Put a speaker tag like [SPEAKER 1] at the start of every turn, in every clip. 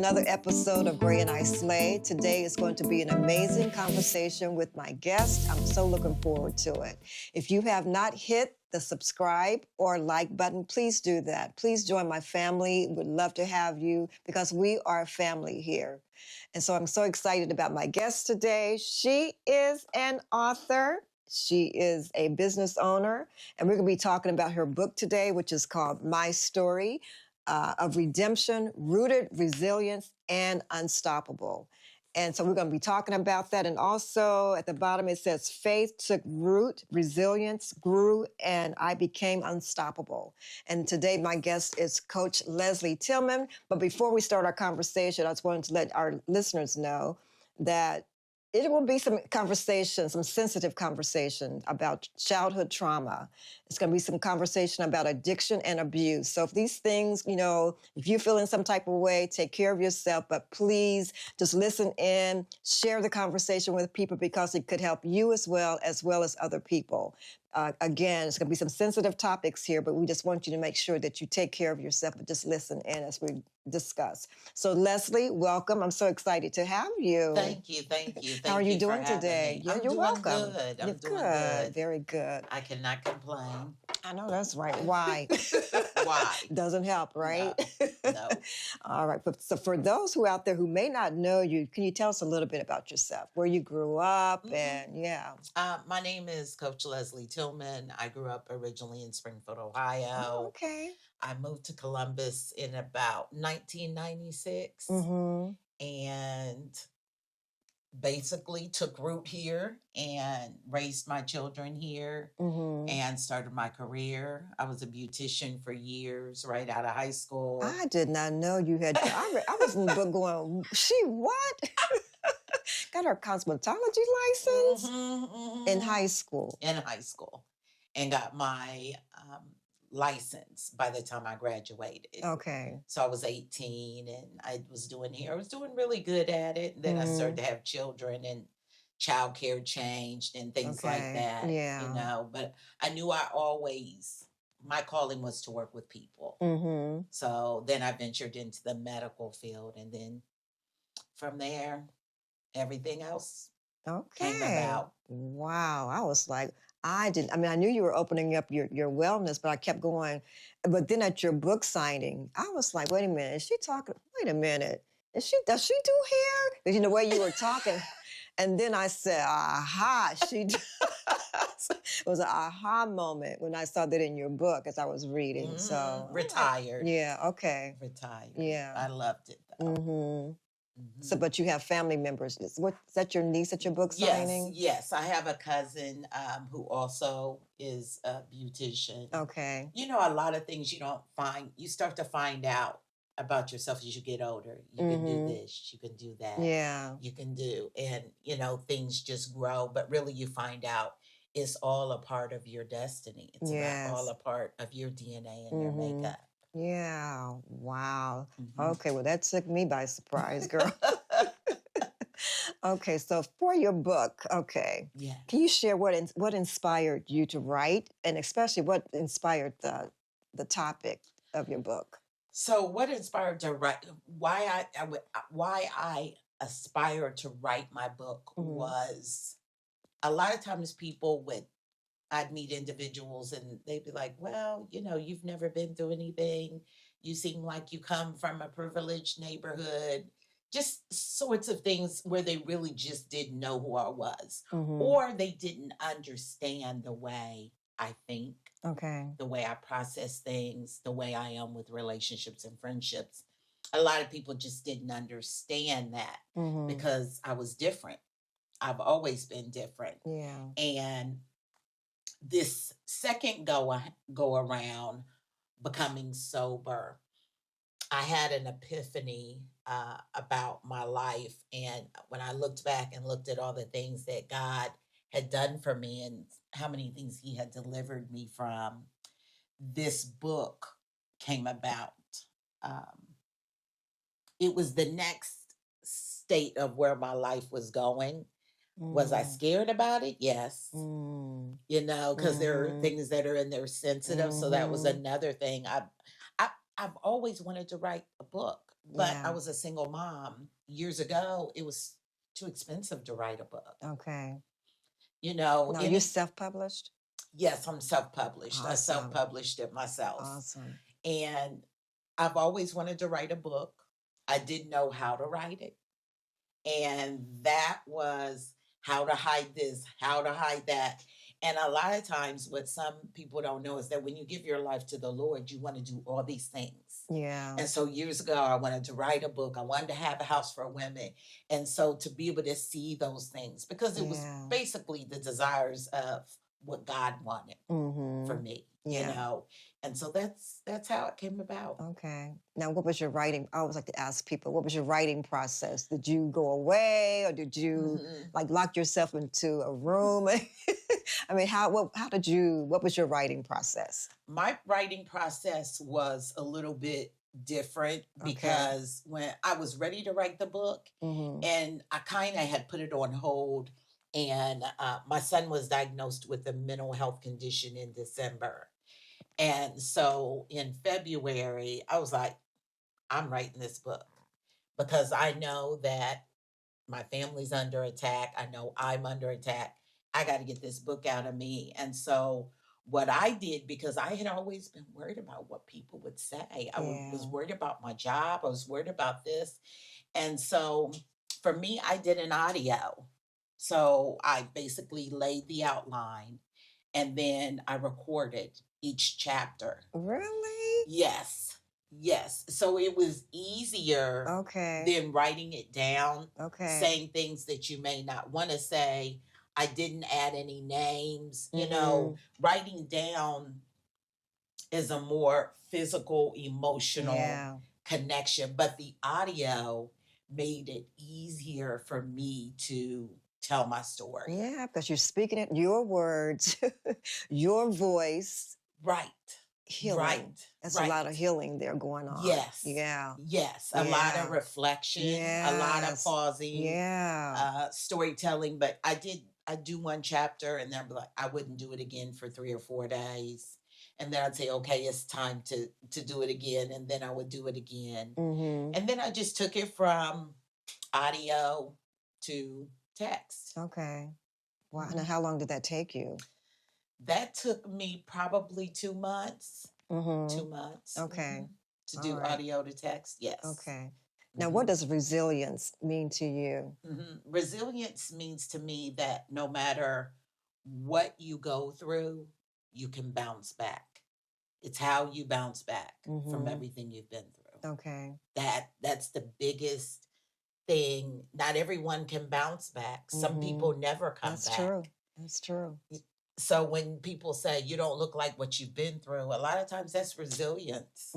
[SPEAKER 1] another episode of Gray and I Slay. Today is going to be an amazing conversation with my guest. I'm so looking forward to it. If you have not hit the subscribe or like button, please do that. Please join my family. Would love to have you because we are a family here. And so I'm so excited about my guest today. She is an author. She is a business owner, and we're going to be talking about her book today, which is called My Story of Redemption, Rooted, Resilience, and Unstoppable. And so we're going to be talking about that. And also at the bottom, it says, faith took root, resilience grew, and I became unstoppable. And today my guest is Coach Leslie Tillman. But before we start our conversation, I just wanted to let our listeners know that it will be some conversation, some sensitive conversation about childhood trauma. It's going to be some conversation about addiction and abuse. So if these things, if you feel in some type of way, take care of yourself, but please just listen in, share the conversation with people because it could help you as well as other people. Again, it's going to be some sensitive topics here, but we just want you to make sure that you take care of yourself, but just listen in as we discuss. So Leslie, welcome. I'm so excited to have you.
[SPEAKER 2] Thank you.
[SPEAKER 1] How are you doing today?
[SPEAKER 2] Yeah,
[SPEAKER 1] you're welcome.
[SPEAKER 2] Good. I'm doing good.
[SPEAKER 1] Very good.
[SPEAKER 2] I cannot complain.
[SPEAKER 1] I know that's right. Why?
[SPEAKER 2] Why?
[SPEAKER 1] Doesn't help, right?
[SPEAKER 2] No.
[SPEAKER 1] All right. So for those who out there who may not know you, can you tell us a little bit about yourself, where you grew up, and
[SPEAKER 2] My name is Coach Leslie Tillman. I grew up originally in Springfield, Ohio.
[SPEAKER 1] Oh, okay.
[SPEAKER 2] I moved to Columbus in about 1996 and basically took root here and raised my children here and started my career. I was a beautician for years, right out of high school.
[SPEAKER 1] I did not know you had. I was in the book going, she what? Got her cosmetology license in high school.
[SPEAKER 2] In high school. And got my license by the time I graduated.
[SPEAKER 1] Okay.
[SPEAKER 2] So I was 18 and I was doing really good at it. And then I started to have children and childcare changed and things like that.
[SPEAKER 1] Yeah.
[SPEAKER 2] But I knew my calling was to work with people. So then I ventured into the medical field, and then from there, everything else came about.
[SPEAKER 1] Wow. I was like, I knew you were opening up your wellness, but I kept going. But then at your book signing, I was like, wait a minute, is she talking? Wait a minute. Does she do hair? Because the way you were talking. And then I said, aha, she does. It was an aha moment when I saw that in your book as I was reading. So
[SPEAKER 2] retired.
[SPEAKER 1] Yeah, okay.
[SPEAKER 2] Retired.
[SPEAKER 1] Yeah.
[SPEAKER 2] I loved it though.
[SPEAKER 1] So, but you have family members. Is that your niece at your book signing?
[SPEAKER 2] Yes. I have a cousin who also is a beautician.
[SPEAKER 1] Okay.
[SPEAKER 2] A lot of things you start to find out about yourself as you get older. You can do this, you can do that.
[SPEAKER 1] Yeah.
[SPEAKER 2] You can do, and things just grow, but really you find out it's all a part of your destiny. It's about all a part of your DNA and your makeup.
[SPEAKER 1] Yeah. Wow. Okay. Well, that took me by surprise, girl. Okay. So for your book, can you share what inspired you to write, and especially what inspired the topic of your book?
[SPEAKER 2] So what inspired to write? Why I aspired to write my book was a lot of times I'd meet individuals and they'd be like, well, you've never been through anything. You seem like you come from a privileged neighborhood, just sorts of things where they really just didn't know who I was, or they didn't understand the way I think, the way I process things, the way I am with relationships and friendships. A lot of people just didn't understand that because I was different. I've always been different.
[SPEAKER 1] Yeah.
[SPEAKER 2] And this second go around becoming sober, I had an epiphany about my life. And when I looked back and looked at all the things that God had done for me and how many things he had delivered me from, this book came about. It was the next state of where my life was going. Was I scared about it? Yes. Because there are things that are in there sensitive. So that was another thing. I've always wanted to write a book. but I
[SPEAKER 1] Yeah.
[SPEAKER 2] was a single mom. Years ago, it was too expensive to write a book.
[SPEAKER 1] Okay.
[SPEAKER 2] You know,
[SPEAKER 1] Now, you
[SPEAKER 2] any
[SPEAKER 1] self-published?
[SPEAKER 2] yes, I'm self-published. I
[SPEAKER 1] Awesome.
[SPEAKER 2] self-published it myself.
[SPEAKER 1] Awesome.
[SPEAKER 2] And I've always wanted to write a book. I didn't know how to write it. And that was how to hide this, how to hide that. And a lot of times, what some people don't know is that when you give your life to the Lord, you want to do all these things.
[SPEAKER 1] Yeah.
[SPEAKER 2] And so years ago, I wanted to write a book. I wanted to have a house for women. And so to be able to see those things, because it was
[SPEAKER 1] Yeah.
[SPEAKER 2] basically the desires of what God wanted for me, you
[SPEAKER 1] Yeah.
[SPEAKER 2] know. And so that's how it came about.
[SPEAKER 1] Okay. Now, what was your writing? I always like to ask people, what was your writing process? Did you go away, or did you like lock yourself into a room? I mean, what was your writing process?
[SPEAKER 2] My writing process was a little bit different
[SPEAKER 1] Okay.
[SPEAKER 2] because when I was ready to write the book, and I kind of had put it on hold, and my son was diagnosed with a mental health condition in December. And so in February, I was like, I'm writing this book because I know that my family's under attack. I know I'm under attack. I got to get this book out of me. And so what I did, because I had always been worried about what people would say, I was
[SPEAKER 1] Yeah.
[SPEAKER 2] worried about my job. I was worried about this. And so for me, I did an audio. So I basically laid the outline and then I recorded each chapter.
[SPEAKER 1] Really?
[SPEAKER 2] Yes. Yes. So it was easier
[SPEAKER 1] Okay.
[SPEAKER 2] than writing it down,
[SPEAKER 1] Okay.
[SPEAKER 2] saying things that you may not want to say. I didn't add any names. You know, writing down is a more physical, emotional
[SPEAKER 1] Yeah.
[SPEAKER 2] connection, but the audio made it easier for me to tell my story.
[SPEAKER 1] Yeah, because you're speaking it, your words, your voice,
[SPEAKER 2] Right.
[SPEAKER 1] healing.
[SPEAKER 2] Right.
[SPEAKER 1] That's a lot of healing there going on.
[SPEAKER 2] Yes.
[SPEAKER 1] Yeah.
[SPEAKER 2] Yes. A lot of
[SPEAKER 1] Yeah.
[SPEAKER 2] reflection, a lot of
[SPEAKER 1] Yes.
[SPEAKER 2] pausing,
[SPEAKER 1] Yeah.
[SPEAKER 2] storytelling. But I do one chapter and then I'd be like, I wouldn't do it again for 3 or 4 days. And then I'd say, okay, it's time to do it again. And then I would do it again. And then I just took it from audio to text.
[SPEAKER 1] Okay. Wow. Now, how long did that take you?
[SPEAKER 2] That took me probably 2 months. 2 months.
[SPEAKER 1] Okay.
[SPEAKER 2] To
[SPEAKER 1] All
[SPEAKER 2] do
[SPEAKER 1] right.
[SPEAKER 2] audio to text. Yes.
[SPEAKER 1] Okay. Now, what does resilience mean to you?
[SPEAKER 2] Resilience means to me that no matter what you go through, you can bounce back. It's how you bounce back from everything you've been through.
[SPEAKER 1] Okay.
[SPEAKER 2] That's the biggest thing. Not everyone can bounce back. Some people never come
[SPEAKER 1] That's
[SPEAKER 2] back.
[SPEAKER 1] true. That's true.
[SPEAKER 2] So when people say you don't look like what you've been through, a lot of times that's resilience.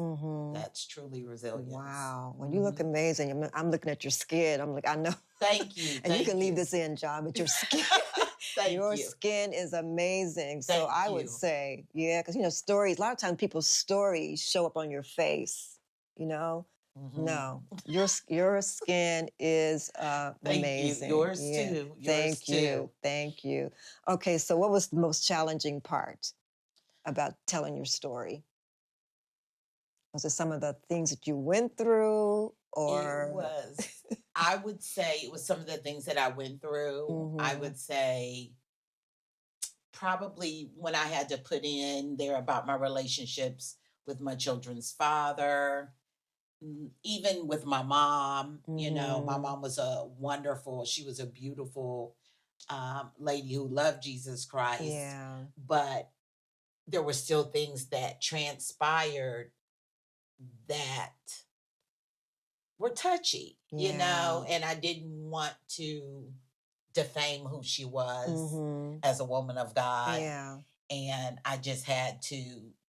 [SPEAKER 2] That's truly resilience.
[SPEAKER 1] Wow. Well, you look amazing. I'm looking at your skin. I'm like, I know.
[SPEAKER 2] Thank you.
[SPEAKER 1] And you can leave this in, John, but your skin, your skin is amazing. So I would say, yeah, because, you know, stories, a lot of times people's stories show up on your face, you know? No, your skin is amazing.
[SPEAKER 2] You. Yours too.
[SPEAKER 1] Thank you. Thank you. Okay, so what was the most challenging part about telling your story? Was it some of the things that you went through, or?
[SPEAKER 2] It was. I would say it was some of the things that I went through. I would say probably when I had to put in there about my relationships with my children's father, even with my mom. You know, my mom was she was a beautiful lady who loved Jesus Christ.
[SPEAKER 1] Yeah.
[SPEAKER 2] But there were still things that transpired that were touchy, you know, and I didn't want to defame who she was as a woman of God.
[SPEAKER 1] Yeah.
[SPEAKER 2] And I just had to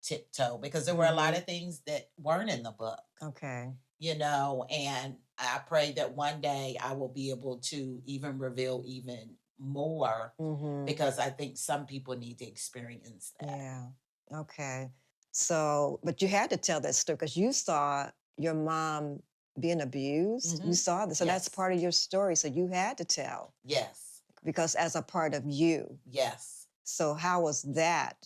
[SPEAKER 2] tiptoe because there were a lot of things that weren't in the book.
[SPEAKER 1] Okay.
[SPEAKER 2] You know, and I pray that one day I will be able to even reveal even more because I think some people need to experience that.
[SPEAKER 1] Yeah. Okay. So, but you had to tell that story because you saw your mom being abused. You saw this. So that's part of your story. So you had to tell.
[SPEAKER 2] Yes.
[SPEAKER 1] Because as a part of you.
[SPEAKER 2] Yes.
[SPEAKER 1] So how was that?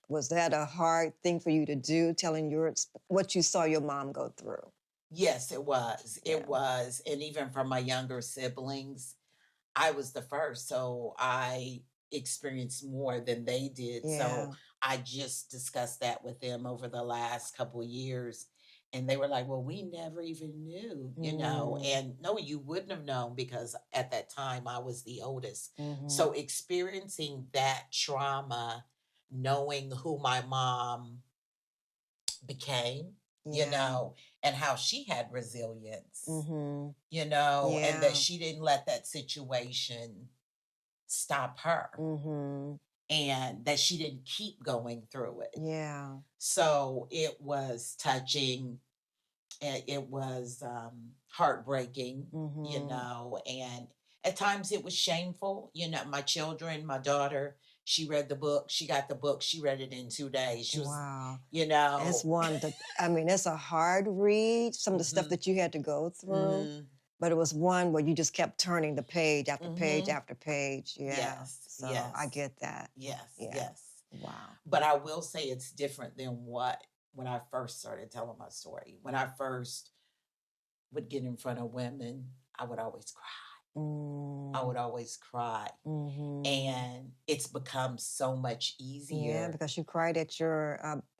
[SPEAKER 1] Was that a hard thing for you to do, telling what you saw your mom go through?
[SPEAKER 2] Yes, it was.
[SPEAKER 1] Yeah.
[SPEAKER 2] It was. And even from my younger siblings, I was the first, so I experienced more than they did. So
[SPEAKER 1] Yeah.
[SPEAKER 2] I just discussed that with them over the last couple of years. And they were like, well, we never even knew, you know.
[SPEAKER 1] Mm.
[SPEAKER 2] And no, you wouldn't have known because at that time I was the oldest.
[SPEAKER 1] Mm-hmm.
[SPEAKER 2] So experiencing that trauma, knowing who my mom became, you
[SPEAKER 1] Yeah.
[SPEAKER 2] know, and how she had resilience,
[SPEAKER 1] Mm-hmm.
[SPEAKER 2] you know, and that
[SPEAKER 1] Yeah.
[SPEAKER 2] she didn't let that situation stop her
[SPEAKER 1] Mm-hmm.
[SPEAKER 2] and that she didn't keep going through it.
[SPEAKER 1] Yeah.
[SPEAKER 2] So it was touching and it was heartbreaking, you
[SPEAKER 1] Mm-hmm.
[SPEAKER 2] know, and at times it was shameful. You know, my children, my daughter, she read the book, she got the book, she read it in 2 days. She was,
[SPEAKER 1] Wow.
[SPEAKER 2] you
[SPEAKER 1] It's
[SPEAKER 2] know,
[SPEAKER 1] one that, I mean, it's a hard read, some of the stuff
[SPEAKER 2] hmm
[SPEAKER 1] that you had to go through,
[SPEAKER 2] hmm
[SPEAKER 1] but it was one where you just kept turning the page after page
[SPEAKER 2] hmm
[SPEAKER 1] after page. Yeah.
[SPEAKER 2] yes,
[SPEAKER 1] So I
[SPEAKER 2] yes,
[SPEAKER 1] get that.
[SPEAKER 2] yes,
[SPEAKER 1] Yeah.
[SPEAKER 2] yes.
[SPEAKER 1] Wow.
[SPEAKER 2] But I will say it's different than what when I first started telling my story. When I first would get in front of women, I would always cry. I
[SPEAKER 1] Mm.
[SPEAKER 2] would always cry.
[SPEAKER 1] Mm-hmm.
[SPEAKER 2] And it's become so much
[SPEAKER 1] Yeah,
[SPEAKER 2] easier.
[SPEAKER 1] because you cried at your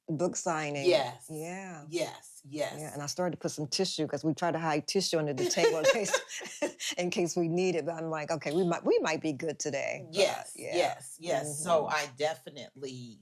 [SPEAKER 1] book signing.
[SPEAKER 2] Yes,
[SPEAKER 1] Yeah.
[SPEAKER 2] yes,
[SPEAKER 1] Yeah,
[SPEAKER 2] yes,
[SPEAKER 1] and I started to put some tissue because we try to hide tissue under the table in case in case we need it. But I'm like, okay, we might be good today. But
[SPEAKER 2] yes,
[SPEAKER 1] yeah.
[SPEAKER 2] yes, yes. So
[SPEAKER 1] Hmm.
[SPEAKER 2] I definitely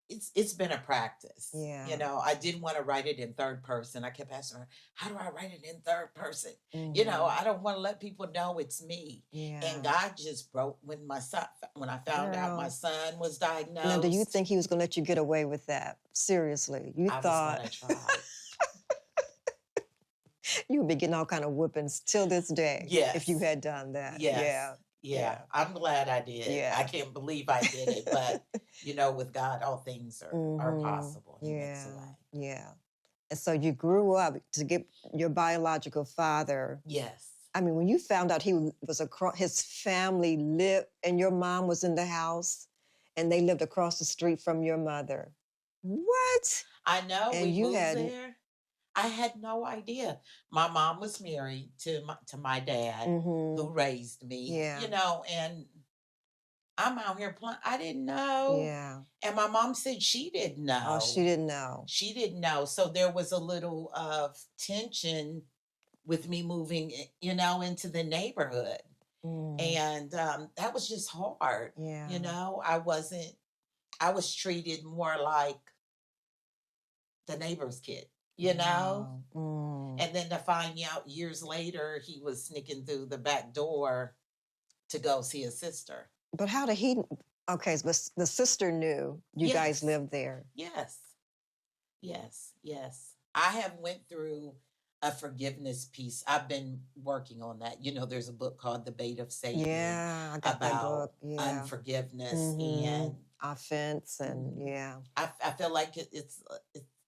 [SPEAKER 2] it's been a practice. You
[SPEAKER 1] Yeah.
[SPEAKER 2] know, I didn't want to write it in third person. I kept asking her, how do I write it in third person? You know,
[SPEAKER 1] Hmm.
[SPEAKER 2] I don't want to let people know it's me. And
[SPEAKER 1] Yeah.
[SPEAKER 2] God just broke when I found out my
[SPEAKER 1] Girl.
[SPEAKER 2] son was
[SPEAKER 1] Now, do you
[SPEAKER 2] diagnosed,
[SPEAKER 1] think he was going to let you get away with that? Seriously, you
[SPEAKER 2] I was
[SPEAKER 1] thought
[SPEAKER 2] gonna try.
[SPEAKER 1] you would be getting all kind of whippings till this day if you
[SPEAKER 2] Yes.
[SPEAKER 1] had done that.
[SPEAKER 2] Yes.
[SPEAKER 1] Yeah.
[SPEAKER 2] Yeah.
[SPEAKER 1] Yeah.
[SPEAKER 2] I'm glad I did. I
[SPEAKER 1] Yeah.
[SPEAKER 2] can't believe I did it, but you know, with God, all things are
[SPEAKER 1] Hmm.
[SPEAKER 2] possible. He makes a
[SPEAKER 1] Yeah.
[SPEAKER 2] way.
[SPEAKER 1] Yeah. And so you grew up to get your biological father.
[SPEAKER 2] Yes.
[SPEAKER 1] I mean, when you found out he was across, his family lived, and your mom was in the house, and they lived across the street from your mother. What?
[SPEAKER 2] I know
[SPEAKER 1] And
[SPEAKER 2] we
[SPEAKER 1] you
[SPEAKER 2] moved
[SPEAKER 1] had,
[SPEAKER 2] there. I had no idea. My mom was married to my dad
[SPEAKER 1] mm-hmm,
[SPEAKER 2] who raised me,
[SPEAKER 1] yeah,
[SPEAKER 2] you know, and I'm out here playing. I didn't know.
[SPEAKER 1] yeah.
[SPEAKER 2] And my mom said she didn't
[SPEAKER 1] Oh, she
[SPEAKER 2] know.
[SPEAKER 1] didn't know.
[SPEAKER 2] She didn't know. So there was a little of tension with me moving, you know, into the neighborhood.
[SPEAKER 1] Mm,
[SPEAKER 2] And that was just hard. You
[SPEAKER 1] yeah.
[SPEAKER 2] know, I was treated more like the neighbor's kid, you know?
[SPEAKER 1] Wow. Mm.
[SPEAKER 2] And then to find out years later, he was sneaking through the back door to go see his sister.
[SPEAKER 1] But how did he? Okay, but the sister knew you guys
[SPEAKER 2] Yes,
[SPEAKER 1] lived there.
[SPEAKER 2] yes, yes, yes. I have went through a forgiveness piece. I've been working on that. You know, there's a book called The Bait of Satan
[SPEAKER 1] Yeah, I got that
[SPEAKER 2] about
[SPEAKER 1] book. Yeah.
[SPEAKER 2] unforgiveness,
[SPEAKER 1] Mm-hmm.
[SPEAKER 2] and
[SPEAKER 1] Offense and
[SPEAKER 2] mm,
[SPEAKER 1] yeah.
[SPEAKER 2] I feel like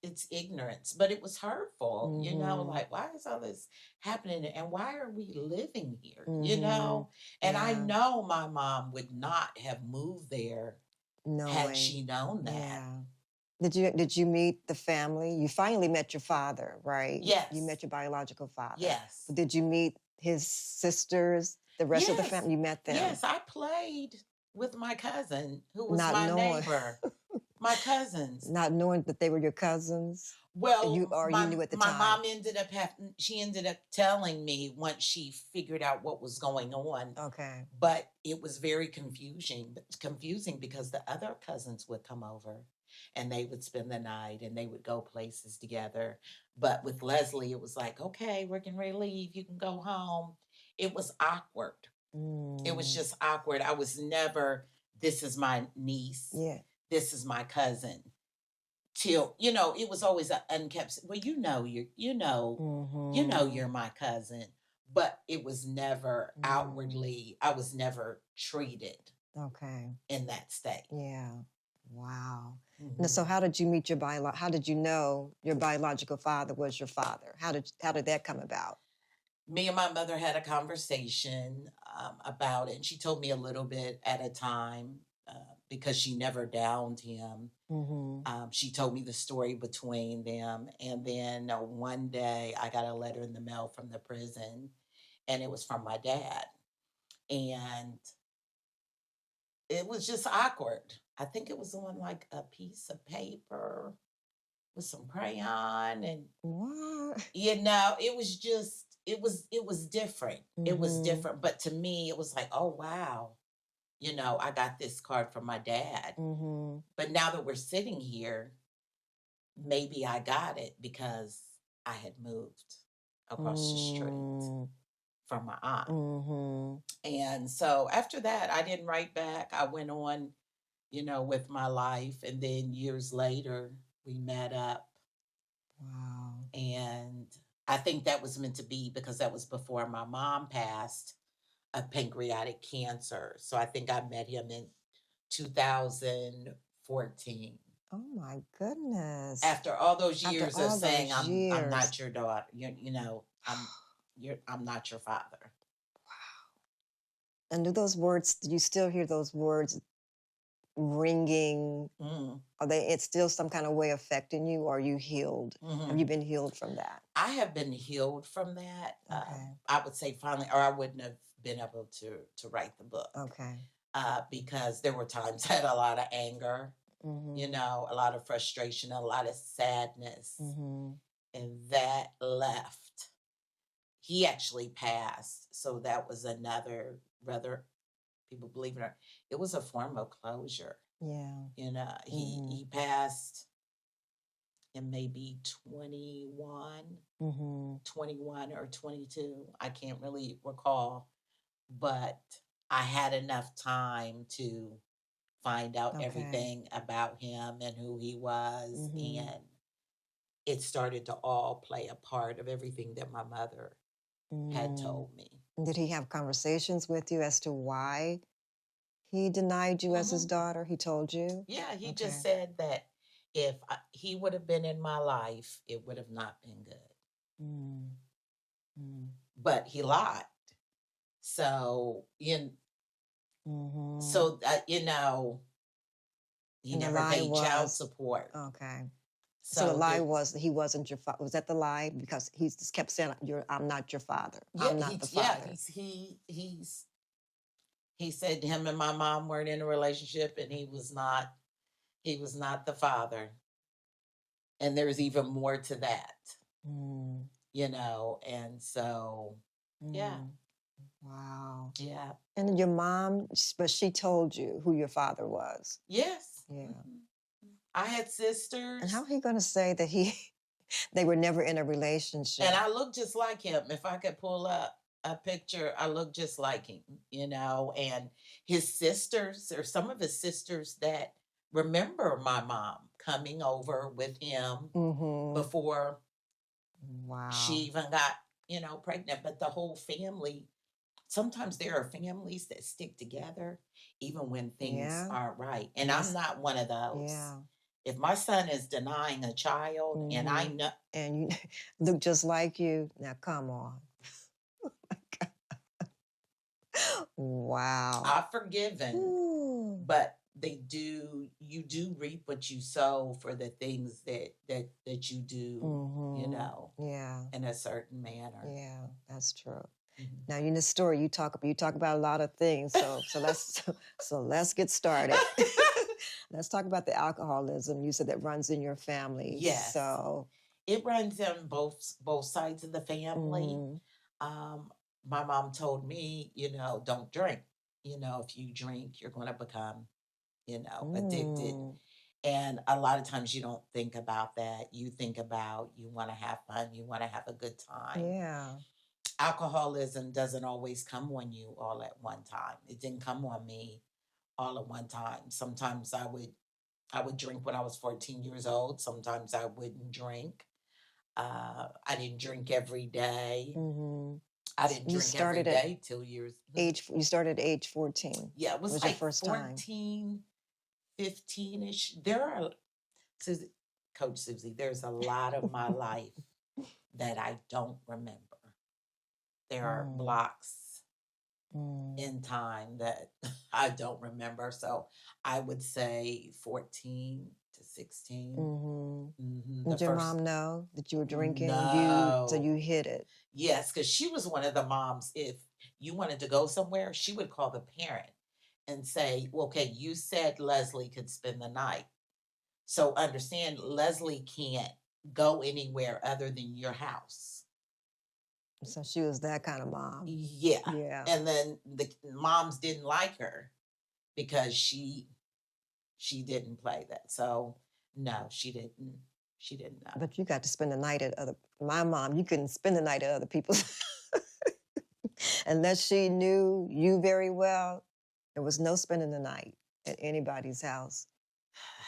[SPEAKER 2] it's ignorance, but it was hurtful. You know,
[SPEAKER 1] Mm-hmm.
[SPEAKER 2] like why is all this happening, and why are we living here? You
[SPEAKER 1] Mm-hmm.
[SPEAKER 2] know, and I
[SPEAKER 1] Yeah.
[SPEAKER 2] know my mom would not have moved there had
[SPEAKER 1] Knowing.
[SPEAKER 2] she known that.
[SPEAKER 1] Yeah. Did you meet the family? You finally met your father, right? You
[SPEAKER 2] Yes,
[SPEAKER 1] met your biological father.
[SPEAKER 2] yes,
[SPEAKER 1] But did you meet his sisters, the rest of the
[SPEAKER 2] yes,
[SPEAKER 1] family? You met them,
[SPEAKER 2] yes. I played with my cousin who was
[SPEAKER 1] not
[SPEAKER 2] my
[SPEAKER 1] knowing,
[SPEAKER 2] neighbor. My cousins.
[SPEAKER 1] not knowing that they were your cousins. You
[SPEAKER 2] Well,
[SPEAKER 1] or you knew at the
[SPEAKER 2] my
[SPEAKER 1] time.
[SPEAKER 2] mom ended up having she ended up telling me once she figured out what was going on,
[SPEAKER 1] Okay.
[SPEAKER 2] but it was very confusing because the other cousins would come over and they would spend the night and they would go places together. But with Leslie, it was like, okay, we're getting ready to leave. You can go home. It was awkward. It was
[SPEAKER 1] Mm,
[SPEAKER 2] just awkward. I was never, this is my niece,
[SPEAKER 1] yeah.
[SPEAKER 2] this is my cousin till you know it was always an unkept well you know
[SPEAKER 1] Mm-hmm.
[SPEAKER 2] you're my cousin, but it was never
[SPEAKER 1] Mm,
[SPEAKER 2] outwardly. I was never treated
[SPEAKER 1] okay.
[SPEAKER 2] in that state.
[SPEAKER 1] Yeah. Wow. And so
[SPEAKER 2] hmm
[SPEAKER 1] how did you meet your how did you know your biological father was your father? How did that come about?
[SPEAKER 2] Me and my mother had a conversation about it, and she told me a little bit at a time. because she never downed him.
[SPEAKER 1] Mm-hmm.
[SPEAKER 2] She told me the story between them. And then one day I got a letter in the mail from the prison, and it was from my dad. And it was just awkward. I think it was on like a piece of paper with some crayon, and
[SPEAKER 1] What?
[SPEAKER 2] it was just it was different. It was
[SPEAKER 1] Mm-hmm.
[SPEAKER 2] different, but to me it was like, oh wow, I got this card from my dad.
[SPEAKER 1] Mm-hmm.
[SPEAKER 2] But now that we're sitting here, maybe I got it because I had moved across the street from my aunt.
[SPEAKER 1] Mm-hmm.
[SPEAKER 2] And so after that, I didn't write back. I went on, with my life. And then years later, we met up.
[SPEAKER 1] Wow.
[SPEAKER 2] And I think that was meant to be because that was before my mom passed of pancreatic cancer. So I think I met him in 2014.
[SPEAKER 1] Oh my goodness.
[SPEAKER 2] After all those
[SPEAKER 1] After
[SPEAKER 2] years of
[SPEAKER 1] all
[SPEAKER 2] saying
[SPEAKER 1] those
[SPEAKER 2] I'm
[SPEAKER 1] years.
[SPEAKER 2] not your daughter, I'm not your father.
[SPEAKER 1] And do those words, do you still hear those words ringing?
[SPEAKER 2] Mm.
[SPEAKER 1] Are they, it's still some kind of way affecting you, or are you healed? Have you been healed from that?
[SPEAKER 2] I have been healed from that.
[SPEAKER 1] Okay.
[SPEAKER 2] I would say finally, or I wouldn't have been able to write the book.
[SPEAKER 1] Okay.
[SPEAKER 2] Because there were times I had a lot of anger,
[SPEAKER 1] Mm-hmm.
[SPEAKER 2] a lot of frustration, a lot of sadness,
[SPEAKER 1] Mm-hmm.
[SPEAKER 2] and that left. He actually passed, so that was another, whether people believe it or not, it was a form of closure.
[SPEAKER 1] Yeah.
[SPEAKER 2] He passed in maybe 21,
[SPEAKER 1] Mm-hmm.
[SPEAKER 2] 21 or 22. I can't really recall, but I had enough time to find out
[SPEAKER 1] Okay.
[SPEAKER 2] everything about him and who he was.
[SPEAKER 1] Mm-hmm.
[SPEAKER 2] And it started to all play a part of everything that my mother had told me.
[SPEAKER 1] Did he have conversations with you as to why he denied you as his daughter? He told you?
[SPEAKER 2] Yeah, he
[SPEAKER 1] Okay.
[SPEAKER 2] just said that if he would have been in my life, it would have not been good. But he lied. So, so he
[SPEAKER 1] And the
[SPEAKER 2] never
[SPEAKER 1] lie
[SPEAKER 2] paid child
[SPEAKER 1] was
[SPEAKER 2] support.
[SPEAKER 1] okay. So the lie was that he wasn't your father. Was that the lie? Because he just kept saying, "I'm not your father. I'm not the father."
[SPEAKER 2] Yeah, he said him and my mom weren't in a relationship, and he was not the father. And there's even more to that, and so yeah.
[SPEAKER 1] Wow.
[SPEAKER 2] Yeah.
[SPEAKER 1] And your mom, but she told you who your father was.
[SPEAKER 2] Yes.
[SPEAKER 1] Yeah.
[SPEAKER 2] I had sisters.
[SPEAKER 1] And how are you going to say that they were never in a relationship?
[SPEAKER 2] And I look just like him. If I could pull up a picture, I look just like him, and his sisters, or some of his sisters that remember my mom coming over with him before she even got, pregnant. But the whole family, sometimes there are families that stick together even when things aren't right. And I'm not one of those.
[SPEAKER 1] Yeah.
[SPEAKER 2] If my son is denying a child and I know.
[SPEAKER 1] And you look just like you, now come on. Oh my God. Wow.
[SPEAKER 2] I've forgiven, but you do reap what you sow for the things that you do,
[SPEAKER 1] Yeah.
[SPEAKER 2] in a certain manner.
[SPEAKER 1] Yeah, that's true. Now, in the story, you talk about a lot of things. So let's get started. Let's talk about the alcoholism. You said that runs in your family.
[SPEAKER 2] Yes.
[SPEAKER 1] So
[SPEAKER 2] it runs on both sides of the family. My mom told me, don't drink. If you drink, you're going to become, addicted. And a lot of times you don't think about that. You think about you want to have fun, you want to have a good time.
[SPEAKER 1] Yeah.
[SPEAKER 2] Alcoholism doesn't always come on you all at one time. It didn't come on me all at one time. Sometimes I would drink when I was 14 years old. Sometimes I wouldn't drink. I didn't drink every day. I didn't drink every day till years.
[SPEAKER 1] You started at age 14.
[SPEAKER 2] Yeah, it was like
[SPEAKER 1] your first
[SPEAKER 2] 14, 15-ish. Coach Susie, there's a lot of my life that I don't remember. There are blocks in time that I don't remember. So I would say 14 to 16. The
[SPEAKER 1] Did your
[SPEAKER 2] first,
[SPEAKER 1] mom know that you were drinking? So
[SPEAKER 2] no.
[SPEAKER 1] you hid it.
[SPEAKER 2] Yes, because she was one of the moms. If you wanted to go somewhere, she would call the parent and say, well, okay, you said Leslie could spend the night. So understand Leslie can't go anywhere other than your house.
[SPEAKER 1] So she was that kind of mom.
[SPEAKER 2] Yeah.
[SPEAKER 1] Yeah.
[SPEAKER 2] And then the moms didn't like her because she didn't play that. So no, she didn't know.
[SPEAKER 1] But you got to spend the night at my mom, you couldn't spend the night at other people's unless she knew you very well. There was no spending the night at anybody's house.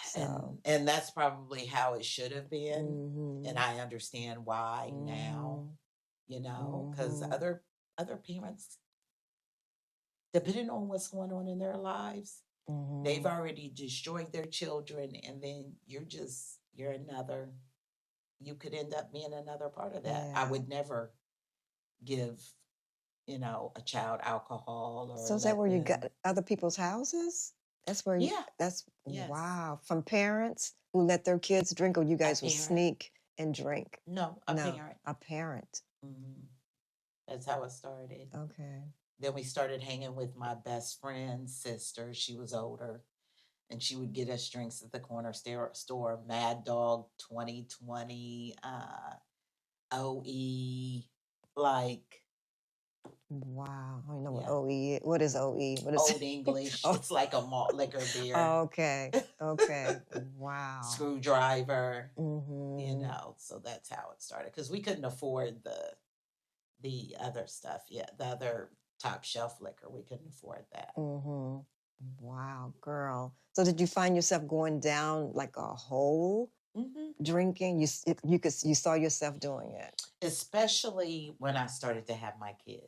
[SPEAKER 1] So
[SPEAKER 2] And that's probably how it should have been. And I understand why now, you know, because other parents, depending on what's going on in their lives, they've already destroyed their children, and then you could end up being another part of that. I would never give, you know, a child alcohol or.
[SPEAKER 1] So is that where you got other people's houses? That's where
[SPEAKER 2] Yes.
[SPEAKER 1] Wow. From parents who let their kids drink, or you guys would sneak and drink?
[SPEAKER 2] No, a parent.
[SPEAKER 1] A parent.
[SPEAKER 2] That's how it started.
[SPEAKER 1] Okay.
[SPEAKER 2] Then we started hanging with my best friend's sister. She was older, and she would get us drinks at the corner store. Mad Dog 2020, OE, like.
[SPEAKER 1] Wow. I don't know what OE is. What is OE? What is
[SPEAKER 2] Old English. It's like a malt liquor beer.
[SPEAKER 1] Okay. Okay. Wow.
[SPEAKER 2] Screwdriver. You know, so that's how it started. Because we couldn't afford the other stuff. Yeah, the other top shelf liquor. We couldn't afford that.
[SPEAKER 1] Wow, girl. So did you find yourself going down like a hole drinking? You saw yourself doing it? Especially
[SPEAKER 2] when I started to have my kids.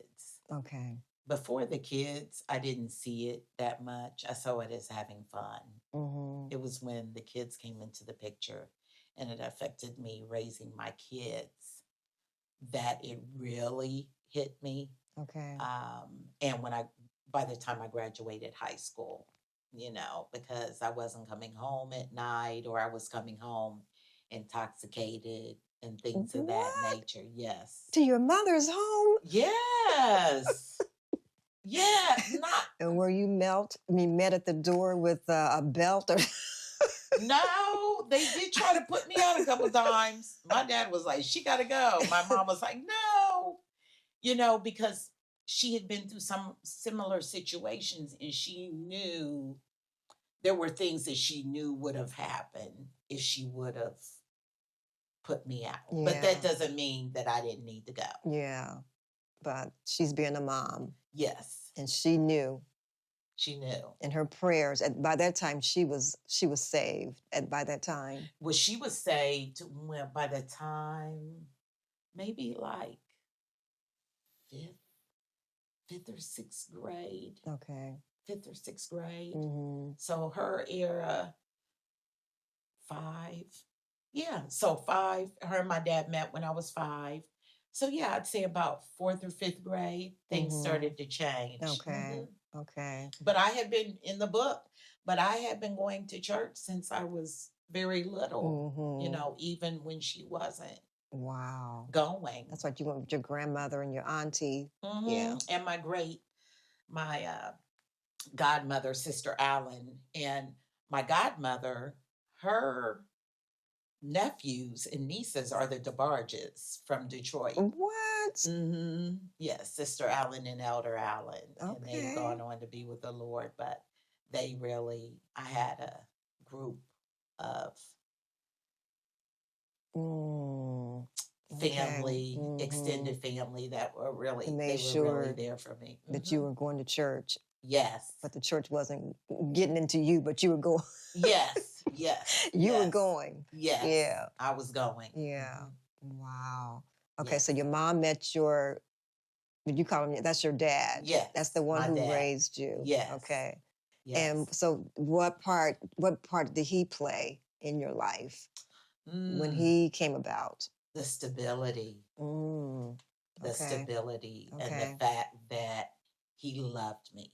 [SPEAKER 1] Okay.
[SPEAKER 2] Before the kids, I didn't see it that much. I saw it as having fun. It was when the kids came into the picture and it affected me raising my kids that it really hit me.
[SPEAKER 1] Okay.
[SPEAKER 2] And by the time I graduated high school, you know, because I wasn't coming home at night, or I was coming home intoxicated and things of that nature. Yes.
[SPEAKER 1] To your mother's home?
[SPEAKER 2] Yes. Yeah.
[SPEAKER 1] And were you met at the door with a belt or?
[SPEAKER 2] No, they did try to put me out a couple times. My dad was like, she got to go. My mom was like, no, you know, because she had been through some similar situations, and she knew there were things that she knew would have happened if she would have put me out. Yeah. But that doesn't mean that I didn't need to go.
[SPEAKER 1] Yeah. But she's being a mom.
[SPEAKER 2] Yes.
[SPEAKER 1] And she knew.
[SPEAKER 2] She knew.
[SPEAKER 1] And her prayers, and by that time she was saved. And by that time.
[SPEAKER 2] Well, she was saved by the time maybe like fifth or sixth grade.
[SPEAKER 1] Okay.
[SPEAKER 2] 5th or 6th grade. So her era, 5. Yeah, so 5. Her and my dad met when I was 5. So yeah, I'd say about 4th or 5th grade, things started to change.
[SPEAKER 1] Okay. Okay.
[SPEAKER 2] But I had been in the book, but I had been going to church since I was very little, you know, even when she wasn't.
[SPEAKER 1] Wow.
[SPEAKER 2] Going.
[SPEAKER 1] That's what you went with your grandmother and your auntie.
[SPEAKER 2] Yeah. And my godmother, Sister Allen, and my godmother, her nephews and nieces are the DeBarges from Detroit.
[SPEAKER 1] What?
[SPEAKER 2] Yes, Sister Allen and Elder Allen.
[SPEAKER 1] Okay.
[SPEAKER 2] And they've gone on to be with the Lord, but I had a group of family, extended family that were really, really there for me.
[SPEAKER 1] That you were going to church.
[SPEAKER 2] Yes.
[SPEAKER 1] But the church wasn't getting into you, but you were going.
[SPEAKER 2] Yes, yes.
[SPEAKER 1] You were going.
[SPEAKER 2] Yes.
[SPEAKER 1] Yeah.
[SPEAKER 2] I was going.
[SPEAKER 1] Yeah. Wow. Okay, so your mom met would you call him, that's your dad?
[SPEAKER 2] Yes.
[SPEAKER 1] That's the one who raised you?
[SPEAKER 2] Yes.
[SPEAKER 1] Okay.
[SPEAKER 2] Yes.
[SPEAKER 1] And so what part did he play in your life when he came about?
[SPEAKER 2] The stability. The stability and the fact that he loved me.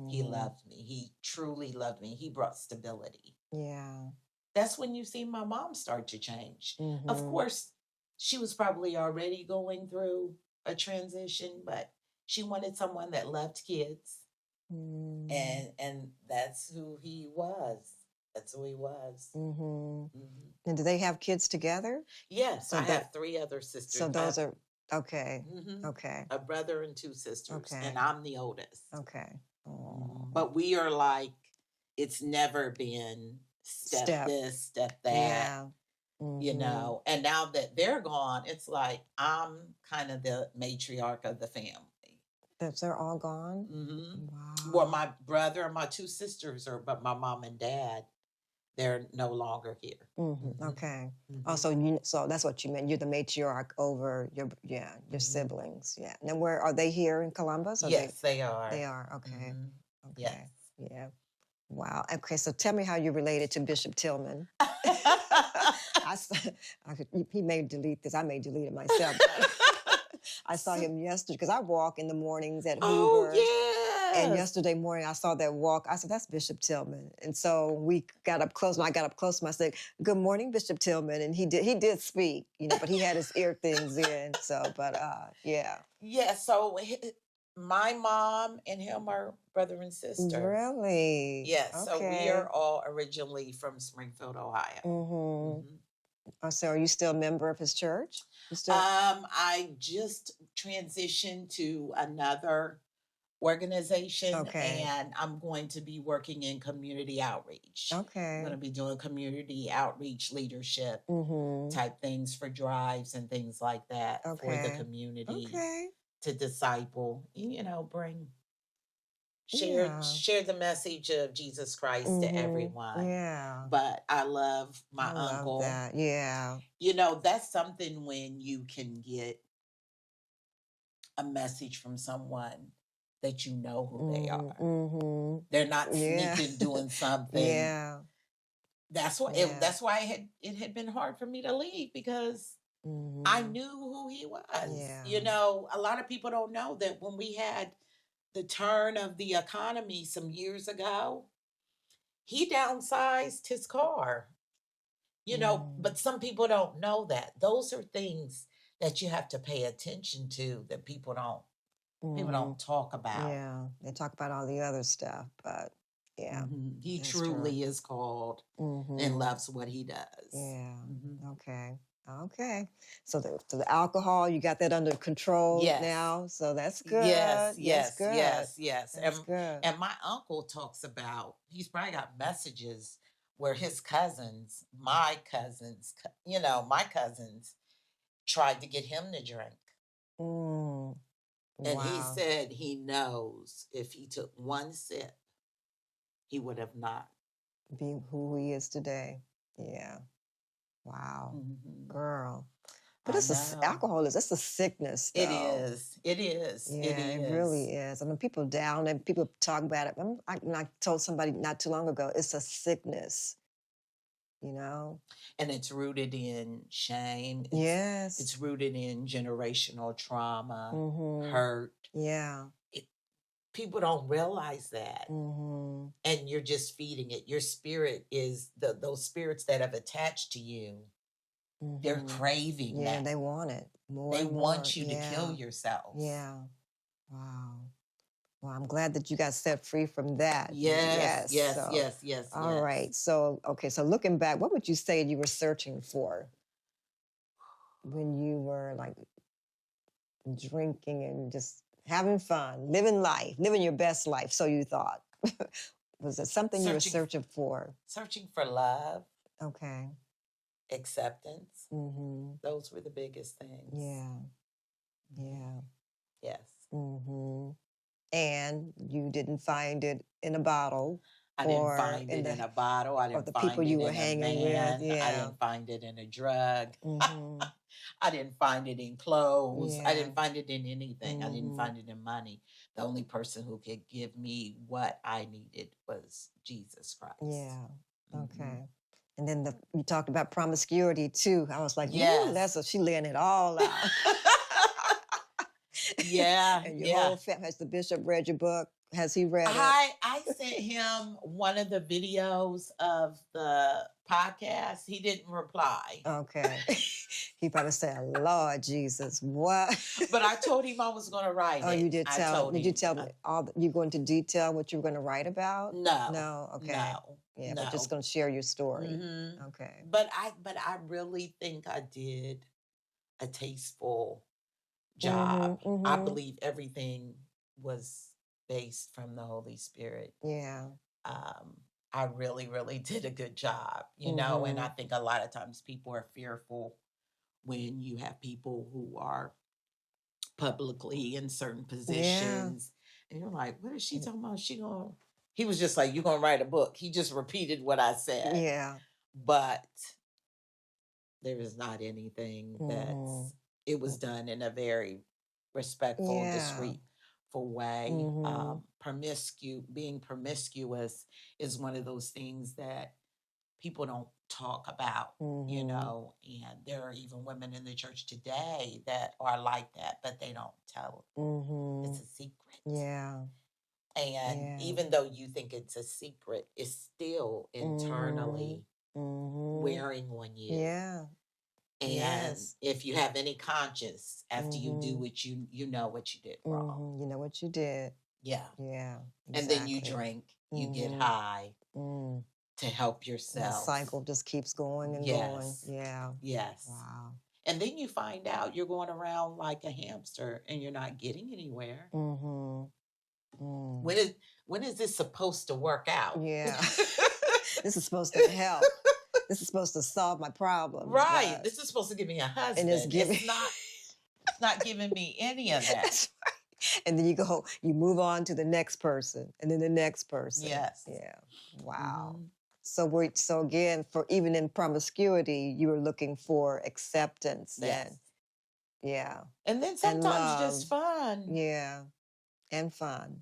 [SPEAKER 2] He
[SPEAKER 1] Mhm.
[SPEAKER 2] loved me. He truly loved me. He brought stability.
[SPEAKER 1] Yeah.
[SPEAKER 2] That's when you see my mom start to change. Of
[SPEAKER 1] Mhm.
[SPEAKER 2] course, she was probably already going through a transition, but she wanted someone that loved kids,
[SPEAKER 1] Mm.
[SPEAKER 2] and that's who he was. That's who he was.
[SPEAKER 1] Mhm.
[SPEAKER 2] Mhm.
[SPEAKER 1] And do they have kids together?
[SPEAKER 2] Yes,
[SPEAKER 1] So
[SPEAKER 2] I
[SPEAKER 1] that
[SPEAKER 2] have three other sisters.
[SPEAKER 1] so those are okay.
[SPEAKER 2] Mhm,
[SPEAKER 1] Okay.
[SPEAKER 2] a brother and two sisters, and
[SPEAKER 1] Okay.
[SPEAKER 2] I'm the oldest.
[SPEAKER 1] Okay. Oh.
[SPEAKER 2] But we are like, it's never been step
[SPEAKER 1] Step.
[SPEAKER 2] this, step that,
[SPEAKER 1] Yeah. Mhm.
[SPEAKER 2] and now that they're gone, it's like I'm kind of the matriarch of the family.
[SPEAKER 1] They're all gone?
[SPEAKER 2] Hmm Well,
[SPEAKER 1] Wow.
[SPEAKER 2] my brother and my two sisters are, but my mom and dad, they're no longer here. Hmm
[SPEAKER 1] Okay. Oh,
[SPEAKER 2] hmm
[SPEAKER 1] so that's what you meant. You're the matriarch over your
[SPEAKER 2] hmm
[SPEAKER 1] siblings. Yeah. And then where are they here in Columbus? Or
[SPEAKER 2] Yes, they
[SPEAKER 1] they
[SPEAKER 2] are.
[SPEAKER 1] are. Okay.
[SPEAKER 2] Hmm Yes.
[SPEAKER 1] Okay. Yeah. Wow. Okay. So tell me how you're related to Bishop Tillman. I saw, he may delete this. I may delete it myself. But I saw
[SPEAKER 2] So-
[SPEAKER 1] him yesterday because I walk in the mornings at
[SPEAKER 2] oh
[SPEAKER 1] Hoover. And
[SPEAKER 2] yes.
[SPEAKER 1] yesterday morning, I saw that walk. I said, that's Bishop Tillman. And so we got up close. When I got up close to him, I said, good morning, Bishop Tillman. And he did speak, but he had his ear things in. So, but yeah.
[SPEAKER 2] Yeah, so my mom and him are brother and sister.
[SPEAKER 1] Really?
[SPEAKER 2] Yes, so we are
[SPEAKER 1] Okay.
[SPEAKER 2] all originally from Springfield, Ohio.
[SPEAKER 1] Mm-hmm.
[SPEAKER 2] hmm
[SPEAKER 1] Oh, so are you still a member of his church? You still?
[SPEAKER 2] I just transitioned to another organization,
[SPEAKER 1] Okay.
[SPEAKER 2] and I'm going to be working in community outreach. I'm going
[SPEAKER 1] Okay.
[SPEAKER 2] to be doing community outreach leadership
[SPEAKER 1] Mm-hmm.
[SPEAKER 2] type things for drives and things like that for the
[SPEAKER 1] Okay.
[SPEAKER 2] community
[SPEAKER 1] Okay.
[SPEAKER 2] to disciple, bring
[SPEAKER 1] Yeah.
[SPEAKER 2] share the message of Jesus Christ to
[SPEAKER 1] Mm-hmm.
[SPEAKER 2] everyone.
[SPEAKER 1] Yeah.
[SPEAKER 2] But I love my
[SPEAKER 1] I love
[SPEAKER 2] uncle.
[SPEAKER 1] that. Yeah.
[SPEAKER 2] That's something when you can get a message from someone that you know who they are.
[SPEAKER 1] Mm-hmm.
[SPEAKER 2] They're not
[SPEAKER 1] Yeah.
[SPEAKER 2] sneaking doing something.
[SPEAKER 1] Yeah.
[SPEAKER 2] That's why
[SPEAKER 1] Yeah.
[SPEAKER 2] that's why it had been hard for me to leave, because I
[SPEAKER 1] Mm-hmm.
[SPEAKER 2] knew who he was.
[SPEAKER 1] Yeah.
[SPEAKER 2] A lot of people don't know that when we had the turn of the economy some years ago, he downsized his car.
[SPEAKER 1] Mm.
[SPEAKER 2] But some people don't know that. Those are things that you have to pay attention to that people
[SPEAKER 1] Mm.
[SPEAKER 2] don't talk about.
[SPEAKER 1] Yeah. They talk about all the other stuff, but yeah,
[SPEAKER 2] He
[SPEAKER 1] that's true.
[SPEAKER 2] truly is called and
[SPEAKER 1] Mm-hmm.
[SPEAKER 2] loves what he does.
[SPEAKER 1] Yeah.
[SPEAKER 2] Mhm.
[SPEAKER 1] Okay. Okay. So the alcohol, you got that under control
[SPEAKER 2] Yes.
[SPEAKER 1] now. So that's
[SPEAKER 2] Yes,
[SPEAKER 1] good. That's
[SPEAKER 2] yes,
[SPEAKER 1] good.
[SPEAKER 2] yes, yes.
[SPEAKER 1] That's good.
[SPEAKER 2] And my uncle talks about, he's probably got messages where his cousins, my cousins tried to get him to drink.
[SPEAKER 1] Mm.
[SPEAKER 2] And he
[SPEAKER 1] Wow.
[SPEAKER 2] said he knows if he took one sip, he would have not.
[SPEAKER 1] Be who he is today. Yeah. Wow.
[SPEAKER 2] Mhm.
[SPEAKER 1] Girl. But
[SPEAKER 2] I know.
[SPEAKER 1] alcohol it's a sickness
[SPEAKER 2] It
[SPEAKER 1] though.
[SPEAKER 2] is. It is. It
[SPEAKER 1] Yeah, it
[SPEAKER 2] is.
[SPEAKER 1] really is. I mean, people down and people talk about it. I told somebody not too long ago, it's a sickness, you know?
[SPEAKER 2] And it's rooted in shame. It's
[SPEAKER 1] Yes.
[SPEAKER 2] rooted in generational trauma,
[SPEAKER 1] Mm-hmm.
[SPEAKER 2] hurt.
[SPEAKER 1] Yeah.
[SPEAKER 2] It, People don't realize that.
[SPEAKER 1] Mm-hmm.
[SPEAKER 2] And you're just feeding it. Your spirit is those spirits that have attached to you. They're
[SPEAKER 1] Mm-hmm.
[SPEAKER 2] craving
[SPEAKER 1] Yeah,
[SPEAKER 2] that.
[SPEAKER 1] they want it more
[SPEAKER 2] They
[SPEAKER 1] and more.
[SPEAKER 2] want you to kill
[SPEAKER 1] Yeah.
[SPEAKER 2] yourself.
[SPEAKER 1] Yeah. Wow. Well, I'm glad that you got set free from that.
[SPEAKER 2] Yes,
[SPEAKER 1] Yes.
[SPEAKER 2] yes,
[SPEAKER 1] So,
[SPEAKER 2] yes, yes,
[SPEAKER 1] all
[SPEAKER 2] yes.
[SPEAKER 1] right. So, okay. So looking back, what would you say you were searching for when you were like drinking and just having fun, living life, living your best life? So you thought. Was it something you were
[SPEAKER 2] Searching
[SPEAKER 1] searching for?
[SPEAKER 2] searching for love,
[SPEAKER 1] Okay.
[SPEAKER 2] acceptance.
[SPEAKER 1] Mm-hmm.
[SPEAKER 2] Those were the biggest things.
[SPEAKER 1] Yeah.
[SPEAKER 2] Mhm.
[SPEAKER 1] Yeah.
[SPEAKER 2] Yes.
[SPEAKER 1] Mm-hmm. And you didn't find it in a bottle
[SPEAKER 2] I didn't
[SPEAKER 1] or
[SPEAKER 2] find
[SPEAKER 1] in
[SPEAKER 2] it in a bottle. I
[SPEAKER 1] or
[SPEAKER 2] didn't
[SPEAKER 1] the people
[SPEAKER 2] find it
[SPEAKER 1] you were
[SPEAKER 2] in a
[SPEAKER 1] hanging with.
[SPEAKER 2] man. I
[SPEAKER 1] Yeah.
[SPEAKER 2] didn't find it in a drug.
[SPEAKER 1] Mm-hmm.
[SPEAKER 2] I didn't find it in clothes. I
[SPEAKER 1] Yeah.
[SPEAKER 2] didn't find it in anything. I didn't
[SPEAKER 1] Mm-hmm.
[SPEAKER 2] find it in money. The only person who could give me what I needed was Jesus Christ.
[SPEAKER 1] Yeah.
[SPEAKER 2] Mhm.
[SPEAKER 1] Okay. And then you talked about promiscuity too. I was like, ooh,
[SPEAKER 2] Yes.
[SPEAKER 1] she laying it all out.
[SPEAKER 2] Yeah,
[SPEAKER 1] And your
[SPEAKER 2] yeah.
[SPEAKER 1] whole family, has the bishop read your book? Has he read it?
[SPEAKER 2] I sent him one of the videos of the podcast. He didn't reply.
[SPEAKER 1] Okay. He probably said, Lord Jesus, what?
[SPEAKER 2] But I told him I was going to write
[SPEAKER 1] Oh,
[SPEAKER 2] it.
[SPEAKER 1] you did
[SPEAKER 2] I
[SPEAKER 1] tell,
[SPEAKER 2] told
[SPEAKER 1] did you
[SPEAKER 2] him.
[SPEAKER 1] tell me you go into detail what you were going to write about?
[SPEAKER 2] No.
[SPEAKER 1] No, okay.
[SPEAKER 2] No.
[SPEAKER 1] Yeah,
[SPEAKER 2] No.
[SPEAKER 1] but just going to share your story.
[SPEAKER 2] Mm-hmm.
[SPEAKER 1] Okay.
[SPEAKER 2] But I really think I did a tasteful job.
[SPEAKER 1] Mm-hmm,
[SPEAKER 2] I
[SPEAKER 1] mm-hmm.
[SPEAKER 2] believe everything was based from the Holy Spirit.
[SPEAKER 1] Yeah.
[SPEAKER 2] I really, really did a good job, you know, and I think a lot of times people are fearful when you have people who are publicly in certain positions. And you're like, what is she talking about? He was just like, you're going to write a book. He just repeated what I said.
[SPEAKER 1] Yeah.
[SPEAKER 2] But there is not anything it was done in a very respectful, discreetful way. Being promiscuous is one of those things that people don't talk about, you know, and there are even women in the church today that are like that, but they don't tell. It's a secret.
[SPEAKER 1] Yeah.
[SPEAKER 2] And even though you think it's a secret, it's still internally wearing on you.
[SPEAKER 1] Yeah.
[SPEAKER 2] And if you have any conscience after you do what you know what you did wrong.
[SPEAKER 1] You know what you did.
[SPEAKER 2] Yeah.
[SPEAKER 1] Yeah. Exactly.
[SPEAKER 2] And then you drink, you get high to help yourself.
[SPEAKER 1] The cycle just keeps going and going. Yeah.
[SPEAKER 2] Yes.
[SPEAKER 1] Wow.
[SPEAKER 2] And then you find out you're going around like a hamster and you're not getting anywhere. When is this supposed to work out?
[SPEAKER 1] Yeah. This is supposed to help. This is supposed to solve my problem.
[SPEAKER 2] Right. This is supposed to give me a husband.
[SPEAKER 1] And
[SPEAKER 2] it's not giving me any of that.
[SPEAKER 1] That's right. And then you move on to the next person and then the next person.
[SPEAKER 2] Yes.
[SPEAKER 1] Yeah. Wow. So again, for even in promiscuity, you were looking for acceptance.
[SPEAKER 2] Yes.
[SPEAKER 1] Yeah.
[SPEAKER 2] And then sometimes just fun.
[SPEAKER 1] Yeah. And fun.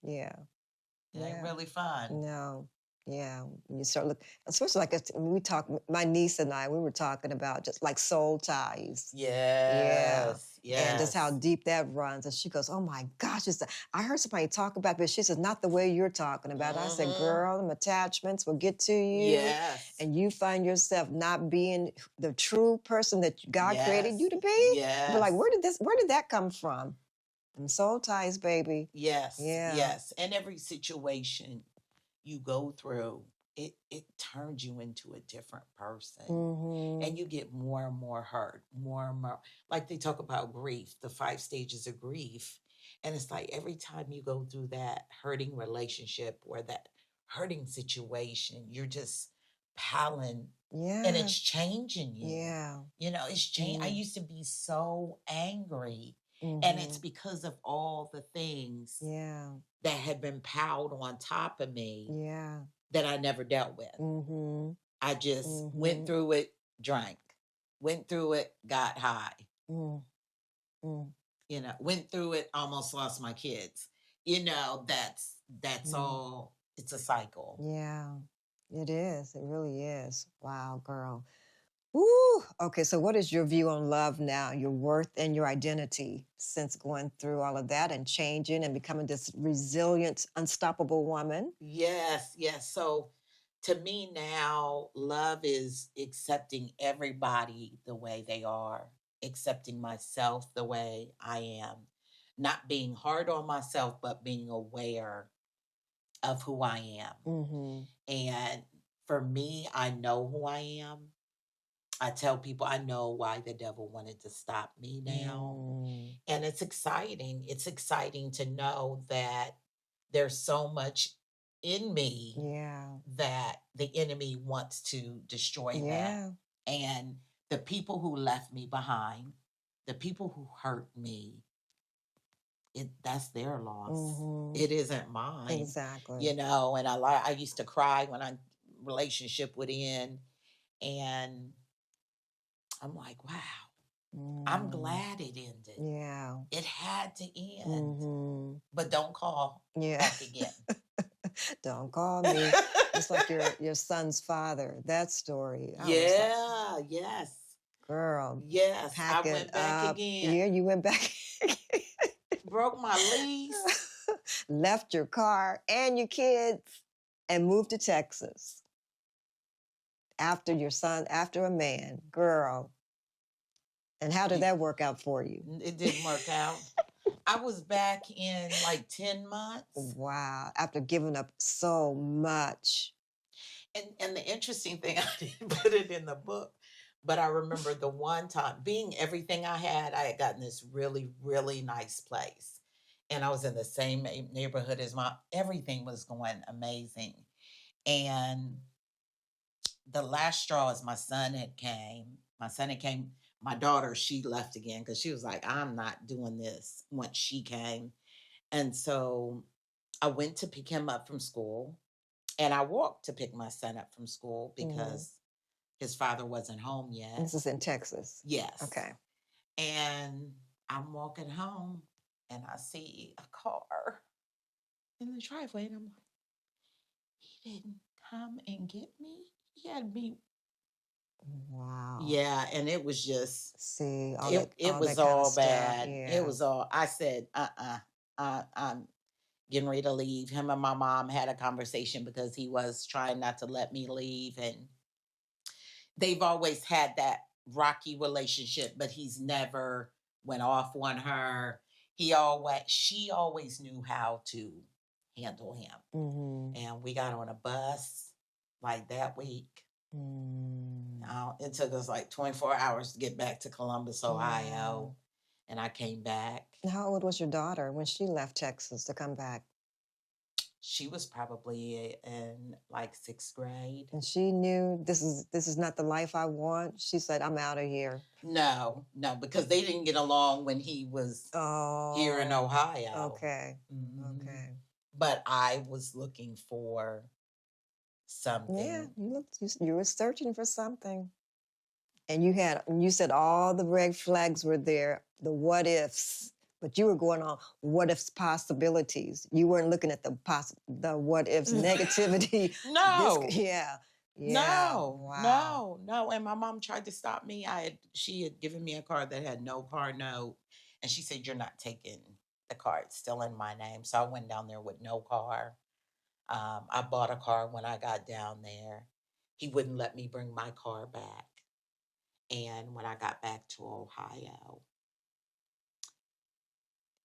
[SPEAKER 1] Yeah.
[SPEAKER 2] It ain't really fun.
[SPEAKER 1] No. Yeah, when you start looking, especially when we talk, my niece and I, we were talking about just like soul ties.
[SPEAKER 2] Yes.
[SPEAKER 1] And just how deep that runs. And she goes, oh my gosh, I heard somebody talk about this. She says, not the way you're talking about it. I said, girl, them attachments will get to you.
[SPEAKER 2] Yes.
[SPEAKER 1] And you find yourself not being the true person that God created you to be.
[SPEAKER 2] Yes.
[SPEAKER 1] But like, where did that come from? Them soul ties, baby.
[SPEAKER 2] Yes.
[SPEAKER 1] Yeah.
[SPEAKER 2] Yes. And every situation you go through, it turns you into a different person. And you get more and more hurt, more and more. Like they talk about grief, the 5 stages of grief. And it's like every time you go through that hurting relationship or that hurting situation, you're just piling. And it's changing you.
[SPEAKER 1] Yeah.
[SPEAKER 2] You know, it's changing. I used to be so angry. And it's because of all the things that had been piled on top of me that I never dealt with. I just went through it, drank, went through it, got high. You know, went through it, almost lost my kids. You know, that's all. It's a cycle.
[SPEAKER 1] Yeah, it is. It really is. Wow, girl. Woo! Okay, so what is your view on love now, your worth and your identity since going through all of that and changing and becoming this resilient, unstoppable woman?
[SPEAKER 2] Yes. So to me now, love is accepting everybody the way they are, accepting myself the way I am, not being hard on myself, but being aware of who I am. And for me, I know who I am. I tell people I know why the devil wanted to stop me now. And it's exciting. It's exciting to know that there's so much in me that the enemy wants to destroy that. And the people who left me behind, the people who hurt me, that's their loss. It isn't mine.
[SPEAKER 1] Exactly.
[SPEAKER 2] You know, and I used to cry when a relationship would end. And I'm like, wow, I'm glad it ended.
[SPEAKER 1] Yeah.
[SPEAKER 2] It had to end. But don't call back again.
[SPEAKER 1] Don't call me. It's like your son's father, that story.
[SPEAKER 2] Yes.
[SPEAKER 1] Girl.
[SPEAKER 2] Yes, I went back again.
[SPEAKER 1] Yeah, you went back again.
[SPEAKER 2] Broke my lease.
[SPEAKER 1] left your car and your kids and moved to Texas after your son, after a man, girl. And how did that work out for you?
[SPEAKER 2] It didn't work out. I was back in like 10 months.
[SPEAKER 1] Wow. After giving up so much.
[SPEAKER 2] And the interesting thing, I didn't put it in the book, but I remember the one time being everything I had gotten this really, really nice place. And I was in the same neighborhood as everything was going amazing. And the last straw is my son had came. My daughter, she left again because she was like, I'm not doing this once she came. And so I went to pick him up from school. And I walked to pick my son up from school because his father wasn't home yet.
[SPEAKER 1] This is in Texas.
[SPEAKER 2] Yes.
[SPEAKER 1] Okay.
[SPEAKER 2] And I'm walking home and I see a car in the driveway. And I'm like, he didn't come and get me. He had me.
[SPEAKER 1] Wow.
[SPEAKER 2] Yeah. And it was just,
[SPEAKER 1] see,
[SPEAKER 2] it was all bad. Yeah. It was all, I said, I'm getting ready to leave. Him and my mom had a conversation because he was trying not to let me leave. And they've always had that rocky relationship, but he's never went off on her. She always knew how to handle him.
[SPEAKER 1] Mm-hmm.
[SPEAKER 2] And we got on a bus like that week. It took us like 24 hours to get back to Columbus, Ohio. And I came back.
[SPEAKER 1] How old was your daughter when she left Texas to come back?
[SPEAKER 2] She was probably in like 6th grade.
[SPEAKER 1] And she knew this is not the life I want. She said, I'm out of here.
[SPEAKER 2] No, because they didn't get along when he was here in Ohio.
[SPEAKER 1] Okay. Mm-hmm. Okay.
[SPEAKER 2] But I was looking for something. Yeah,
[SPEAKER 1] you were searching for something. And you said all the red flags were there, the what ifs. But you were going on what ifs possibilities. You weren't looking at the what ifs negativity.
[SPEAKER 2] No.
[SPEAKER 1] Wow.
[SPEAKER 2] No. And my mom tried to stop me. She had given me a card that had no car note. And she said, you're not taking the car. It's still in my name. So I went down there with no car. I bought a car when I got down there. He wouldn't let me bring my car back. And when I got back to Ohio,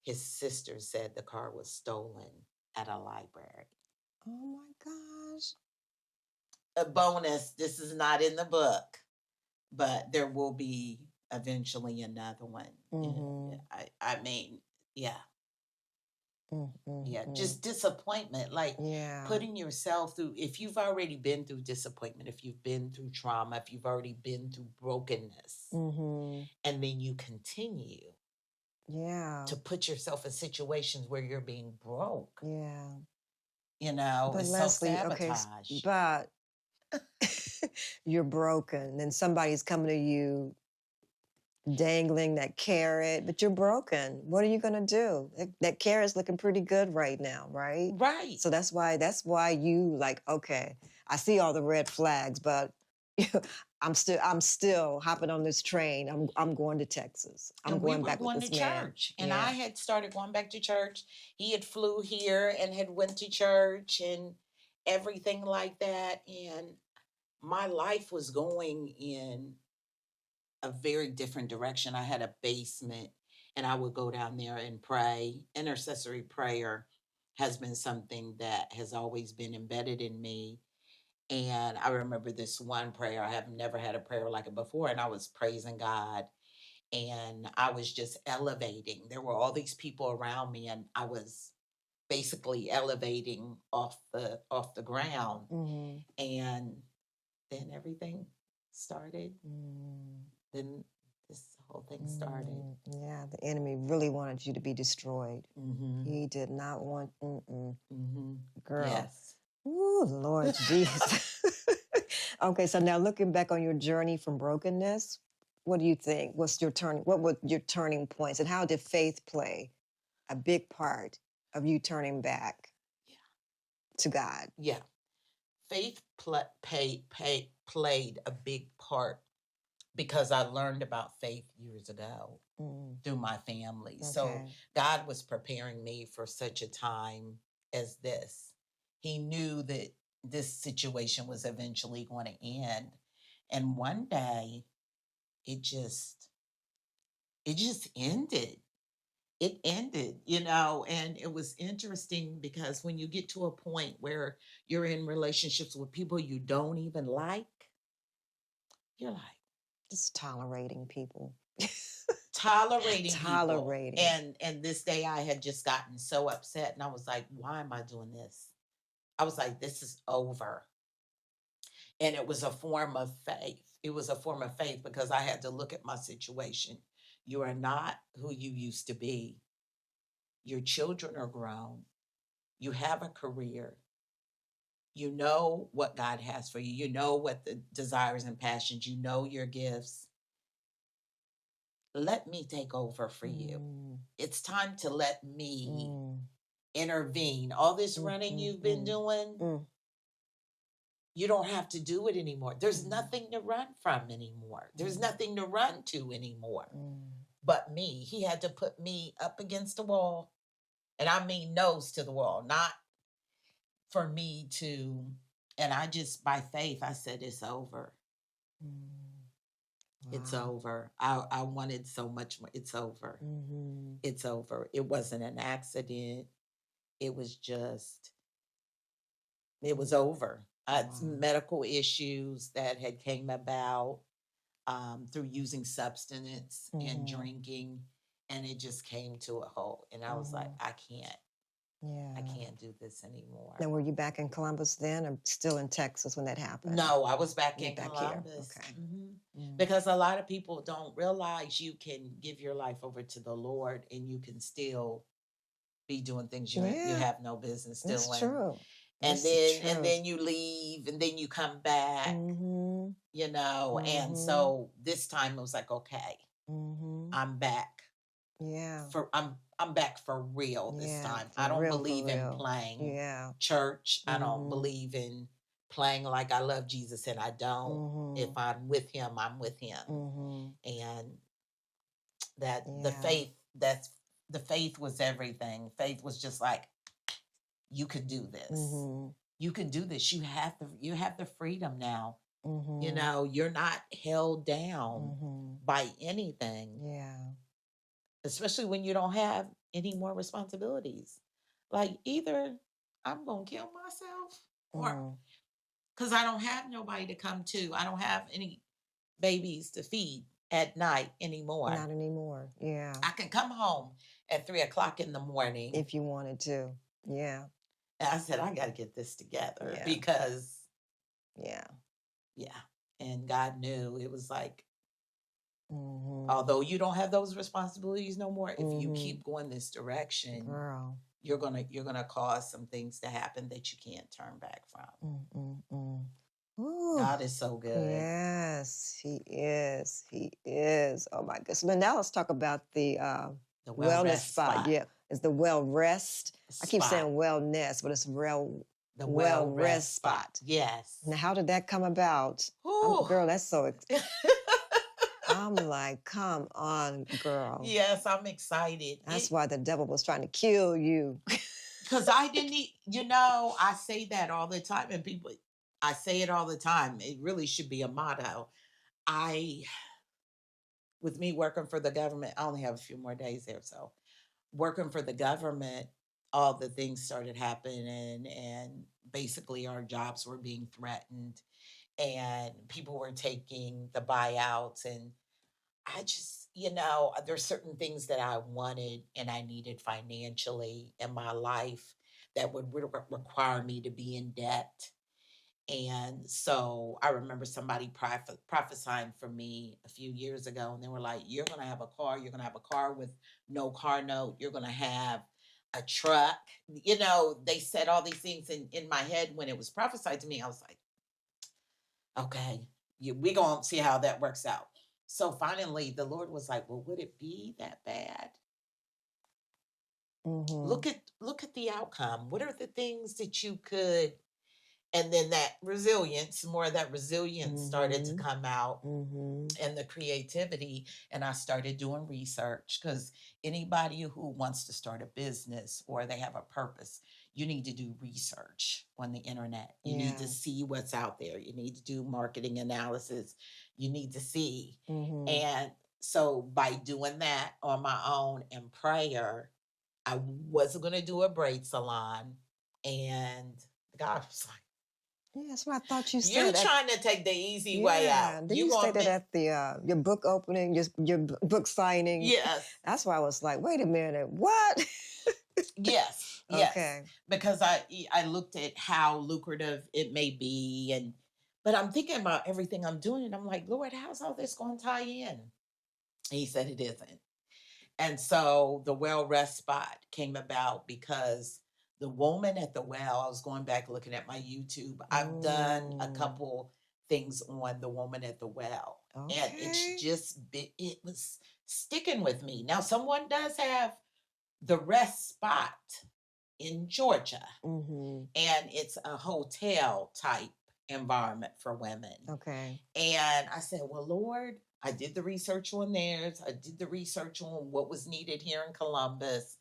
[SPEAKER 2] his sister said the car was stolen at a library.
[SPEAKER 1] Oh my gosh.
[SPEAKER 2] A bonus, this is not in the book, but there will be eventually another one. Mm-hmm. I mean, yeah. Mm-hmm. Yeah, just disappointment, like putting yourself through, if you've already been through disappointment, if you've been through trauma, if you've already been through brokenness, and then you continue to put yourself in situations where you're being broke. Yeah. You know,
[SPEAKER 1] but
[SPEAKER 2] it's
[SPEAKER 1] Leslie,
[SPEAKER 2] self-sabotage.
[SPEAKER 1] Okay, but you're broken and somebody's coming to you dangling that carrot, but you're broken. What are you going to do? That carrot's looking pretty good right now, right?
[SPEAKER 2] Right.
[SPEAKER 1] So that's why you like, okay, I see all the red flags, but I'm still hopping on this train. I'm going to Texas. I'm going back with this man.
[SPEAKER 2] Church. And I had started going back to church. He had flew here and had went to church and everything like that. And my life was going in a very different direction. I had a basement and I would go down there and pray. Intercessory prayer has been something that has always been embedded in me. And I remember this one prayer. I have never had a prayer like it before. And I was praising God and I was just elevating. There were all these people around me and I was basically elevating off the ground. And then everything started. Then this whole thing started.
[SPEAKER 1] Yeah, the enemy really wanted you to be destroyed. He did not want, girl.
[SPEAKER 2] Yes.
[SPEAKER 1] Ooh, Lord Jesus. Okay, so now looking back on your journey from brokenness, what do you think? What were your turning points, and how did faith play a big part of you turning back to God?
[SPEAKER 2] Yeah. Faith played a big part because I learned about faith years ago. through my family. So
[SPEAKER 1] Okay.
[SPEAKER 2] God was preparing me for such a time as this. He knew that this situation was eventually going to end. And one day it just ended. It ended, and it was interesting because when you get to a point where you're in relationships with people you don't even like, you're like
[SPEAKER 1] Just tolerating people.
[SPEAKER 2] tolerating people.
[SPEAKER 1] Tolerating.
[SPEAKER 2] And this day I had just gotten so upset and I was like, why am I doing this? I was like, this is over. And it was a form of faith. It was a form of faith because I had to look at my situation. You are not who you used to be. Your children are grown. You have a career. You know what God has for you. You know what the desires and passions, you know your gifts. Let me take over for you. It's time to let me intervene. All this running you've been doing, you don't have to do it anymore. There's nothing to run from anymore. There's nothing to run to anymore. But me. He had to put me up against the wall. And I mean nose to the wall, not for me to, and I just, by faith, I said, it's over. It's
[SPEAKER 1] Wow.
[SPEAKER 2] over. I wanted so much more. It's over. It's over. It wasn't an accident. It was just, it was over. It's
[SPEAKER 1] Wow.
[SPEAKER 2] medical issues that had came about through using substance and drinking, and it just came to a halt. And I was like, I can't do this anymore.
[SPEAKER 1] Now, were you back in Columbus then, or still in Texas when that happened?
[SPEAKER 2] No, I was back
[SPEAKER 1] You're
[SPEAKER 2] in
[SPEAKER 1] back here.
[SPEAKER 2] Columbus.
[SPEAKER 1] Okay.
[SPEAKER 2] Because a lot of people don't realize you can give your life over to the Lord and you can still be doing things you
[SPEAKER 1] Yeah,
[SPEAKER 2] have no business
[SPEAKER 1] that's
[SPEAKER 2] doing.
[SPEAKER 1] true.
[SPEAKER 2] And
[SPEAKER 1] That's
[SPEAKER 2] then you leave and then you come back, and so this time it was like, okay, I'm back.
[SPEAKER 1] Yeah.
[SPEAKER 2] I'm back for real this
[SPEAKER 1] Yeah,
[SPEAKER 2] time.
[SPEAKER 1] for
[SPEAKER 2] I don't
[SPEAKER 1] real, for
[SPEAKER 2] believe in
[SPEAKER 1] real.
[SPEAKER 2] playing
[SPEAKER 1] Yeah.
[SPEAKER 2] church. I don't believe in playing like I love Jesus and I don't. If I'm with him, I'm with him. And that the faith was everything. Faith was just like, you could do this. You can do this. You have the freedom now. You're not held down by anything.
[SPEAKER 1] Yeah.
[SPEAKER 2] Especially when you don't have any more responsibilities. Like either I'm going to kill myself or because I don't have nobody to come to. I don't have any babies to feed at night anymore.
[SPEAKER 1] Not anymore. Yeah.
[SPEAKER 2] I can come home at 3:00 in the morning.
[SPEAKER 1] If you wanted to. Yeah.
[SPEAKER 2] And I said, I got to get this together
[SPEAKER 1] Yeah.
[SPEAKER 2] because,
[SPEAKER 1] Yeah.
[SPEAKER 2] And God knew it was like, although you don't have those responsibilities no more, if you keep going this direction,
[SPEAKER 1] Girl,
[SPEAKER 2] you're gonna cause some things to happen that you can't turn back from.
[SPEAKER 1] Ooh.
[SPEAKER 2] God is so good.
[SPEAKER 1] Yes, he is. He is. Oh my goodness. But now let's talk about the wellness spot. Yeah, it's the well rest. I keep saying wellness, but it's
[SPEAKER 2] the
[SPEAKER 1] well rest spot.
[SPEAKER 2] Yes.
[SPEAKER 1] Now, how did that come about? Girl, that's so. I'm like, come on, girl.
[SPEAKER 2] Yes, I'm excited.
[SPEAKER 1] That's why the devil was trying to kill you.
[SPEAKER 2] Because I didn't I say that all the time, and I say it all the time. It really should be a motto. With me working for the government, I only have a few more days there. So working for the government, all the things started happening and basically our jobs were being threatened and people were taking the buyouts. And I just, there's certain things that I wanted and I needed financially in my life that would require me to be in debt. And so I remember somebody prophesying for me a few years ago, and they were like, you're going to have a car. You're going to have a car with no car note. You're going to have a truck. They said all these things in my head when it was prophesied to me. I was like, okay, we're going to see how that works out. So finally, the Lord was like, well, would it be that bad? Look at the outcome. What are the things that you could And then that resilience, more of that resilience started to come out, and the creativity. And I started doing research, because anybody who wants to start a business or they have a purpose, you need to do research on the internet. You need to
[SPEAKER 1] Yeah.
[SPEAKER 2] see what's out there. You need to do marketing analysis. You need to see.
[SPEAKER 1] Mm-hmm.
[SPEAKER 2] And so by doing that on my own and prayer, I wasn't going to do a braid salon. And God was like,
[SPEAKER 1] Yeah, that's what I thought you
[SPEAKER 2] you're
[SPEAKER 1] said.
[SPEAKER 2] trying to take the easy way out.
[SPEAKER 1] Did
[SPEAKER 2] You
[SPEAKER 1] you say
[SPEAKER 2] gonna
[SPEAKER 1] that
[SPEAKER 2] miss.
[SPEAKER 1] at the your book opening, your book signing?
[SPEAKER 2] Yes,
[SPEAKER 1] That's why I was like, wait a minute, what?
[SPEAKER 2] yes, yes.
[SPEAKER 1] Okay.
[SPEAKER 2] Because I looked at how lucrative it may be, but I'm thinking about everything I'm doing, and I'm like, Lord, how's all this going to tie in? And he said it isn't. And so the well rest spot came about because the woman at the well, I was going back looking at my YouTube. I've done a couple things on the woman at the well. And it's just it was sticking with me. Now, someone does have the rest spot in Georgia, and it's a hotel type environment for women.
[SPEAKER 1] Okay.
[SPEAKER 2] And I said, well, Lord, I did the research on theirs. I did the research on what was needed here in Columbus.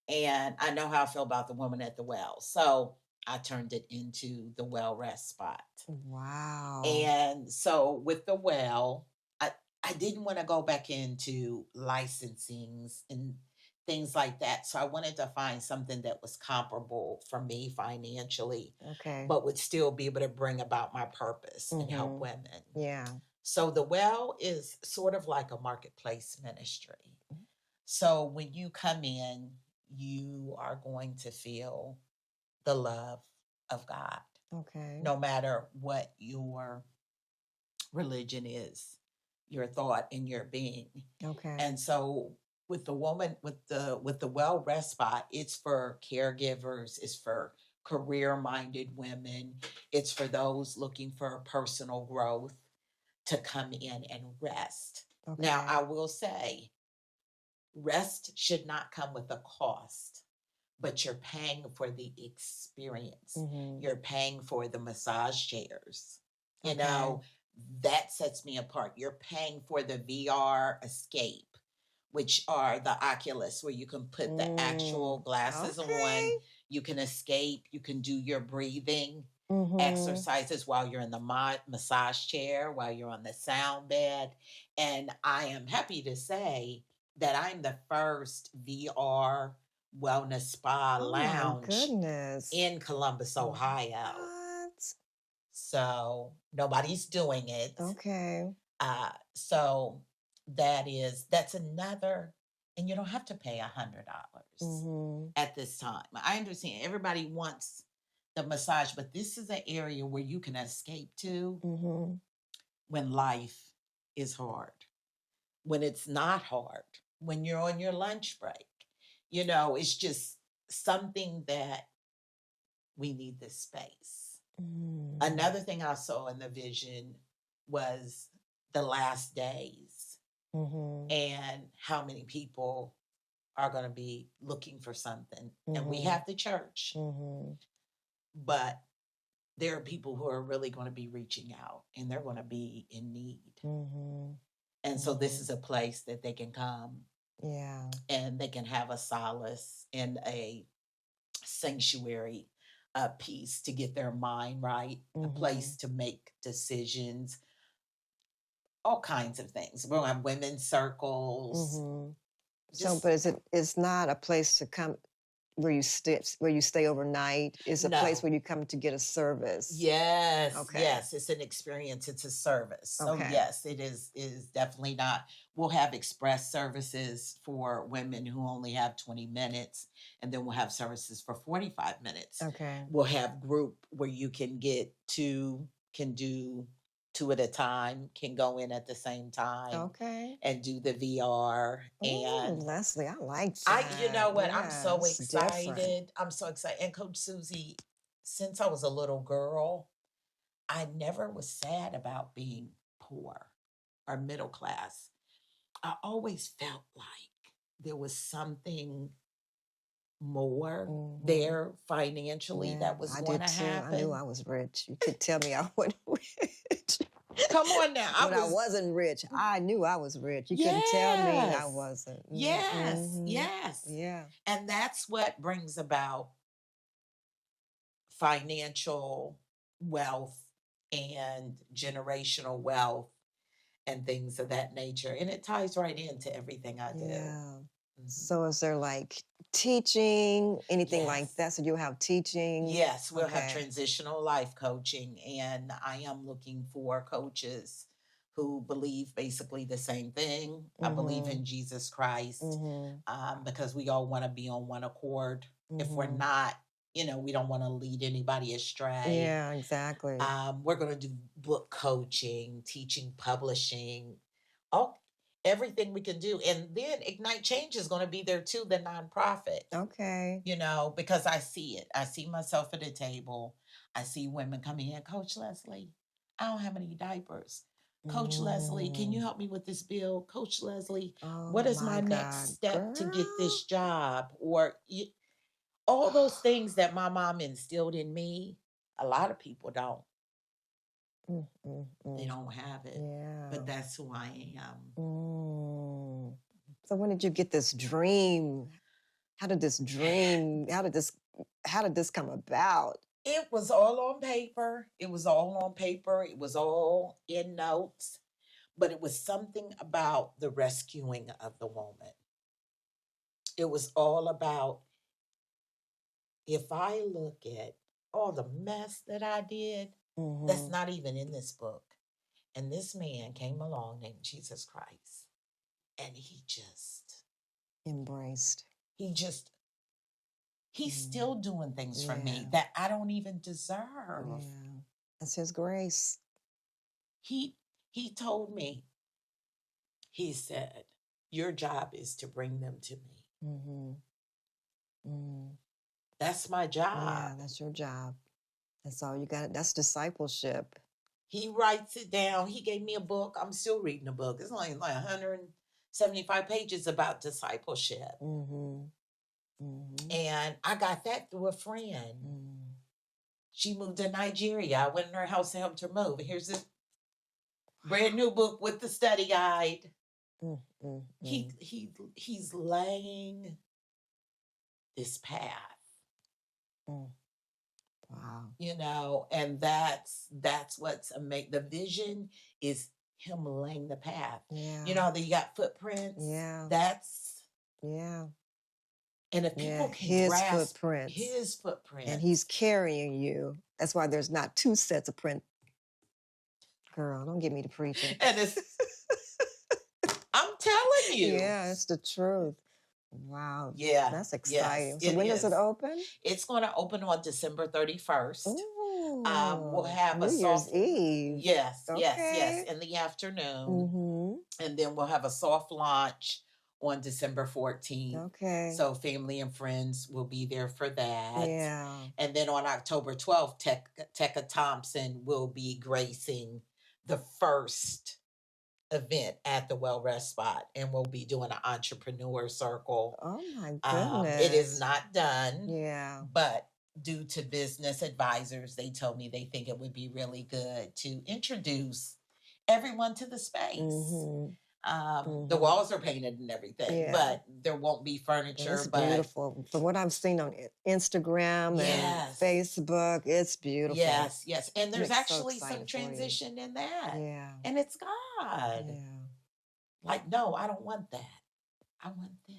[SPEAKER 2] And I know how I feel about the woman at the well. So I turned it into the well rest spot.
[SPEAKER 1] Wow.
[SPEAKER 2] And so with the well, I didn't want to go back into licensings and things like that. So I wanted to find something that was comparable for me financially,
[SPEAKER 1] Okay.
[SPEAKER 2] but would still be able to bring about my purpose and help women.
[SPEAKER 1] Yeah.
[SPEAKER 2] So the well is sort of like a marketplace ministry. So when you come in, you are going to feel the love of God.
[SPEAKER 1] Okay.
[SPEAKER 2] No matter what your religion is, your thought and your being.
[SPEAKER 1] Okay.
[SPEAKER 2] And so with the woman with the well rest spot, it's for caregivers, it's for career-minded women, it's for those looking for personal growth to come in and rest. Okay. Now, I will say, rest should not come with a cost, but you're paying for the experience. You're paying for the massage chairs. You know, that sets me apart. You're paying for the VR escape, which are the Oculus, where you can put the actual glasses on. You can escape. You can do your breathing exercises while you're in the massage chair, while you're on the sound bed. And I am happy to say that I'm the first VR wellness spa lounge in Columbus, Ohio.
[SPEAKER 1] What?
[SPEAKER 2] So nobody's doing it.
[SPEAKER 1] Okay.
[SPEAKER 2] So that's another, and you don't have to pay $100 at this time. I understand everybody wants the massage, but this is an area where you can escape to when life is hard, when it's not hard, when you're on your lunch break. You know, it's just something that we need this space. Another thing I saw in the vision was the last days and how many people are going to be looking for something. And we have the church, but there are people who are really going to be reaching out and they're going to be in need. And so this is a place that they can come. Yeah. And they can have a solace and a sanctuary, a peace to get their mind right, a place to make decisions, all kinds of things. We're going to have women's circles.
[SPEAKER 1] So, but it's not a place to come where you stay overnight. It's a place where you come to get a service.
[SPEAKER 2] Yes. Okay. Yes, it's an experience. It's a service. So yes, it is definitely not. We'll have express services for women who only have 20 minutes, and then we'll have services for 45 minutes. Okay. We'll have group where you can get can do two at a time, can go in at the same time. Okay. And do the VR. And
[SPEAKER 1] Leslie, I like that.
[SPEAKER 2] You know what? I'm so excited. Different. I'm so excited. And Coach Susie, since I was a little girl, I never was sad about being poor or middle class. I always felt like there was something more
[SPEAKER 1] Mhm.
[SPEAKER 2] there financially
[SPEAKER 1] Yeah,
[SPEAKER 2] that was
[SPEAKER 1] I
[SPEAKER 2] going
[SPEAKER 1] did
[SPEAKER 2] to
[SPEAKER 1] too. I knew I
[SPEAKER 2] happen.
[SPEAKER 1] was rich. You could tell me I wasn't rich.
[SPEAKER 2] Come on now.
[SPEAKER 1] When I wasn't rich, I knew I was rich. You couldn't tell me I
[SPEAKER 2] Yes.
[SPEAKER 1] wasn't.
[SPEAKER 2] Yes.
[SPEAKER 1] Mm-hmm.
[SPEAKER 2] Yes.
[SPEAKER 1] Yeah.
[SPEAKER 2] And that's what brings about financial wealth and generational wealth and things of that nature. And it ties right into everything I do.
[SPEAKER 1] Yeah.
[SPEAKER 2] Mhm.
[SPEAKER 1] So is there like teaching, anything like
[SPEAKER 2] Yes.
[SPEAKER 1] that? So you'll have teaching?
[SPEAKER 2] Yes, we'll have
[SPEAKER 1] Okay.
[SPEAKER 2] transitional life coaching, and I am looking for coaches who believe basically the same thing. I believe in Jesus Christ
[SPEAKER 1] Mm-hmm.
[SPEAKER 2] because we all want to be on one accord. If we're
[SPEAKER 1] Mm-hmm.
[SPEAKER 2] not, we don't want to lead anybody astray.
[SPEAKER 1] Yeah, exactly.
[SPEAKER 2] We're going to do book coaching, teaching, publishing, all everything we can do. And then Ignite Change is going to be there too, the nonprofit.
[SPEAKER 1] Okay.
[SPEAKER 2] Because I see it. I see myself at a table. I see women coming in, Coach Leslie, I don't have any diapers. Coach Leslie, can you help me with this bill? Coach Leslie, what
[SPEAKER 1] Oh
[SPEAKER 2] is my
[SPEAKER 1] my
[SPEAKER 2] next
[SPEAKER 1] God,
[SPEAKER 2] step to get
[SPEAKER 1] girl.
[SPEAKER 2] this job? Or all those things that my mom instilled in me, a lot of people don't. They don't have it.
[SPEAKER 1] Yeah.
[SPEAKER 2] But that's who I am.
[SPEAKER 1] So when did you get this dream? How did this come about?
[SPEAKER 2] It was all on paper. It was all on paper. It was all in notes. But it was something about the rescuing of the woman. It was all about, if I look at all the mess that I did, that's not even in this book. And this man came along named Jesus Christ. And
[SPEAKER 1] Embraced.
[SPEAKER 2] he's still doing things for me
[SPEAKER 1] Yeah.
[SPEAKER 2] that I don't even deserve.
[SPEAKER 1] Yeah. That's his grace.
[SPEAKER 2] He told me, he said, your job is to bring them to me. That's my job.
[SPEAKER 1] Yeah, that's your job. That's all you got. That's discipleship.
[SPEAKER 2] He writes it down. He gave me a book. I'm still reading a book. It's only like 175 pages about discipleship. And I got that through a friend. She moved to Nigeria. I went in her house and helped her move. And here's this brand new book with the study guide. He's laying this path.
[SPEAKER 1] Wow.
[SPEAKER 2] And that's what's amazing. The vision is him laying the path.
[SPEAKER 1] Yeah.
[SPEAKER 2] That you got footprints.
[SPEAKER 1] Yeah. Yeah.
[SPEAKER 2] And if people can
[SPEAKER 1] his
[SPEAKER 2] grasp
[SPEAKER 1] footprints.
[SPEAKER 2] his footprints.
[SPEAKER 1] And he's carrying you. That's why there's not two sets of print. Girl, don't get me to preaching.
[SPEAKER 2] And it's I'm telling you.
[SPEAKER 1] Yeah, it's the truth. Wow.
[SPEAKER 2] Yeah.
[SPEAKER 1] That's exciting. So
[SPEAKER 2] Yes,
[SPEAKER 1] when does it open?
[SPEAKER 2] It's going to open on December 31st.
[SPEAKER 1] Ooh,
[SPEAKER 2] We'll have
[SPEAKER 1] New
[SPEAKER 2] a
[SPEAKER 1] Year's Eve.
[SPEAKER 2] Yes,
[SPEAKER 1] Okay.
[SPEAKER 2] yes, in the afternoon. And then we'll have a soft launch on December 14th.
[SPEAKER 1] Okay.
[SPEAKER 2] So family and friends will be there for that.
[SPEAKER 1] Yeah.
[SPEAKER 2] And then on October 12th, Tekka Thompson will be gracing the first event at the Well Rest Spot, and we'll be doing an entrepreneur circle.
[SPEAKER 1] Oh my goodness.
[SPEAKER 2] It is not done.
[SPEAKER 1] Yeah.
[SPEAKER 2] But due to business advisors, they told me they think it would be really good to introduce everyone to the space. The walls are painted and everything, but there won't be furniture.
[SPEAKER 1] It's beautiful. From what I've seen on Instagram and Facebook, it's beautiful.
[SPEAKER 2] Yes. And there's actually
[SPEAKER 1] so
[SPEAKER 2] some transition in that.
[SPEAKER 1] Yeah.
[SPEAKER 2] And it's God.
[SPEAKER 1] Yeah.
[SPEAKER 2] Like, no, I don't want that. I want this.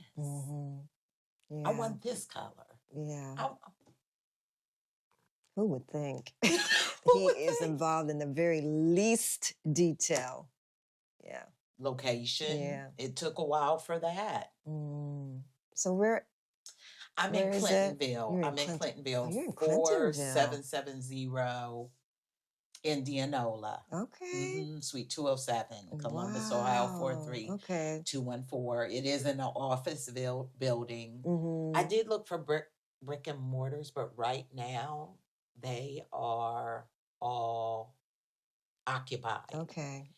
[SPEAKER 1] Yeah.
[SPEAKER 2] I want this color.
[SPEAKER 1] Yeah.
[SPEAKER 2] I,
[SPEAKER 1] Who would think?
[SPEAKER 2] Who would
[SPEAKER 1] is
[SPEAKER 2] think?
[SPEAKER 1] Involved in the very least detail. Yeah.
[SPEAKER 2] Location.
[SPEAKER 1] Yeah.
[SPEAKER 2] It took a while for that.
[SPEAKER 1] So where?
[SPEAKER 2] I'm
[SPEAKER 1] where
[SPEAKER 2] in
[SPEAKER 1] is
[SPEAKER 2] Clintonville.
[SPEAKER 1] it?
[SPEAKER 2] I'm in Clintonville.
[SPEAKER 1] Oh, you're in Clintonville.
[SPEAKER 2] 4770 Indianola.
[SPEAKER 1] Okay.
[SPEAKER 2] Suite 207, Columbus, Ohio,
[SPEAKER 1] Okay.
[SPEAKER 2] 43214. It is in an office building. I did look for brick and mortars, but right now they are all occupied.
[SPEAKER 1] Okay.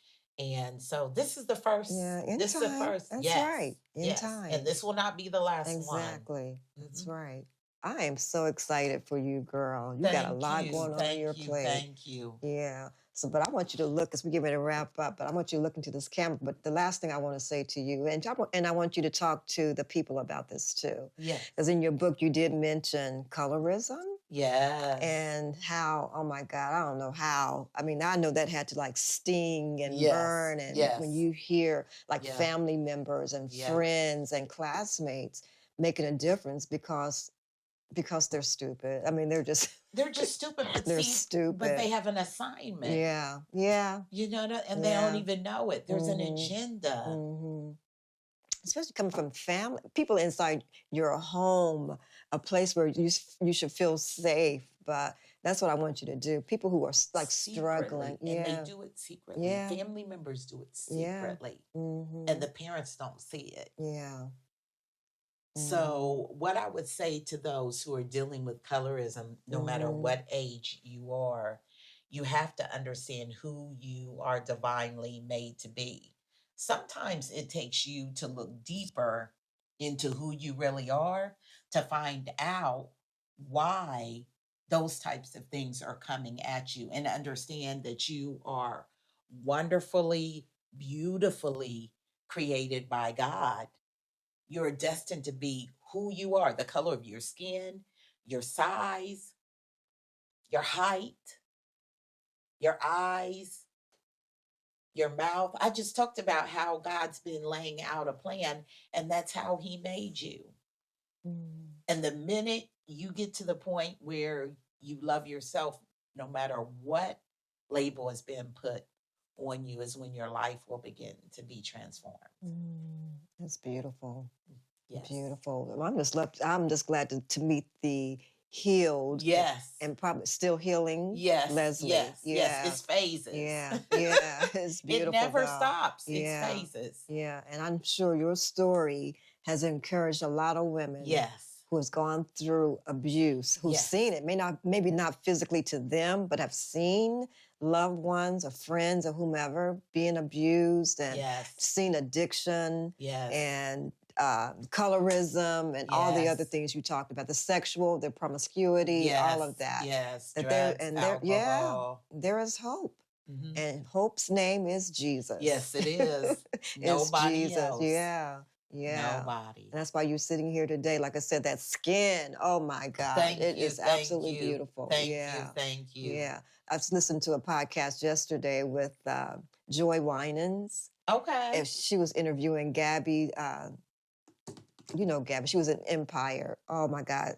[SPEAKER 2] And so this is the first.
[SPEAKER 1] Yeah, in
[SPEAKER 2] This is the
[SPEAKER 1] time.
[SPEAKER 2] first.
[SPEAKER 1] That's
[SPEAKER 2] Yes.
[SPEAKER 1] right. In
[SPEAKER 2] Yes.
[SPEAKER 1] time.
[SPEAKER 2] And this will not be the last one.
[SPEAKER 1] Exactly. That's
[SPEAKER 2] Mhm.
[SPEAKER 1] right. I am so excited for you, girl. You got a
[SPEAKER 2] Thank
[SPEAKER 1] lot
[SPEAKER 2] you.
[SPEAKER 1] going on your
[SPEAKER 2] Thank you.
[SPEAKER 1] plate.
[SPEAKER 2] Thank you.
[SPEAKER 1] Yeah. So, but I want you to look, as we get ready to wrap up, but I want you to look into this camera. But the last thing I want to say to you, and I want you to talk to the people about this too.
[SPEAKER 2] Yes.
[SPEAKER 1] Because in your book, you did mention colorism.
[SPEAKER 2] Yes.
[SPEAKER 1] And how, oh my God, I don't know how. I mean, I know that had to like sting and
[SPEAKER 2] Yes.
[SPEAKER 1] burn. And
[SPEAKER 2] Yes.
[SPEAKER 1] when you hear like
[SPEAKER 2] Yeah.
[SPEAKER 1] family members and
[SPEAKER 2] Yeah.
[SPEAKER 1] friends and classmates making a difference because they're stupid. I mean, they're just
[SPEAKER 2] stupid, but
[SPEAKER 1] they're
[SPEAKER 2] see,
[SPEAKER 1] stupid.
[SPEAKER 2] but they have an assignment.
[SPEAKER 1] Yeah, yeah.
[SPEAKER 2] You know, and they don't even know it. There's an
[SPEAKER 1] Mhm.
[SPEAKER 2] agenda.
[SPEAKER 1] Mhm. Especially coming from family, people inside your home, a place where you should feel safe. But that's what I want you to do. People who are like struggling,
[SPEAKER 2] Secretly, and they do it secretly.
[SPEAKER 1] Yeah.
[SPEAKER 2] Family members do it
[SPEAKER 1] Yeah.
[SPEAKER 2] secretly,
[SPEAKER 1] Mhm.
[SPEAKER 2] and the parents don't see it.
[SPEAKER 1] Yeah.
[SPEAKER 2] So, what I would say to those who are dealing with colorism, no matter
[SPEAKER 1] Mhm.
[SPEAKER 2] what age you are, you have to understand who you are divinely made to be. Sometimes it takes you to look deeper into who you really are to find out why those types of things are coming at you, and understand that you are wonderfully, beautifully created by God. You're destined to be who you are, the color of your skin, your size, your height, your eyes, your mouth. I just talked about how God's been laying out a plan, and that's how He made you.
[SPEAKER 1] Mm.
[SPEAKER 2] And the minute you get to the point where you love yourself, no matter what label has been put on you, is when your life will begin to be transformed.
[SPEAKER 1] That's beautiful.
[SPEAKER 2] Yes.
[SPEAKER 1] Beautiful. Well, I'm just glad to meet the healed.
[SPEAKER 2] Yes.
[SPEAKER 1] And probably still healing.
[SPEAKER 2] Yes.
[SPEAKER 1] Leslie.
[SPEAKER 2] Yes.
[SPEAKER 1] Yeah.
[SPEAKER 2] Yes. It's phases.
[SPEAKER 1] Yeah. Yeah. It's beautiful.
[SPEAKER 2] It never
[SPEAKER 1] though.
[SPEAKER 2] stops.
[SPEAKER 1] Yeah.
[SPEAKER 2] It's phases.
[SPEAKER 1] Yeah. And I'm sure your story has encouraged a lot of women.
[SPEAKER 2] Yes.
[SPEAKER 1] Who has gone through abuse, who've
[SPEAKER 2] Yes.
[SPEAKER 1] seen it, maybe not physically to them, but have seen loved ones or friends or whomever being abused, and
[SPEAKER 2] Yes.
[SPEAKER 1] seen addiction,
[SPEAKER 2] Yes.
[SPEAKER 1] and colorism, and all the other
[SPEAKER 2] Yes.
[SPEAKER 1] things you talked about, the sexual, the promiscuity, all
[SPEAKER 2] Yes.
[SPEAKER 1] of that.
[SPEAKER 2] Yes.
[SPEAKER 1] That
[SPEAKER 2] Drugs, alcohol.
[SPEAKER 1] there is hope.
[SPEAKER 2] Mhm.
[SPEAKER 1] And hope's name is Jesus.
[SPEAKER 2] Yes, it is.
[SPEAKER 1] It's
[SPEAKER 2] Nobody
[SPEAKER 1] Jesus.
[SPEAKER 2] else.
[SPEAKER 1] Yeah. Yeah.
[SPEAKER 2] Nobody.
[SPEAKER 1] And that's why you're sitting here today. Like I said, that skin, oh my God. It is absolutely beautiful.
[SPEAKER 2] Thank you.
[SPEAKER 1] Yeah. I was listening to a podcast yesterday with Joy Winans.
[SPEAKER 2] Okay.
[SPEAKER 1] And she was interviewing Gabby. You know Gabby. She was in Empire. Oh my God.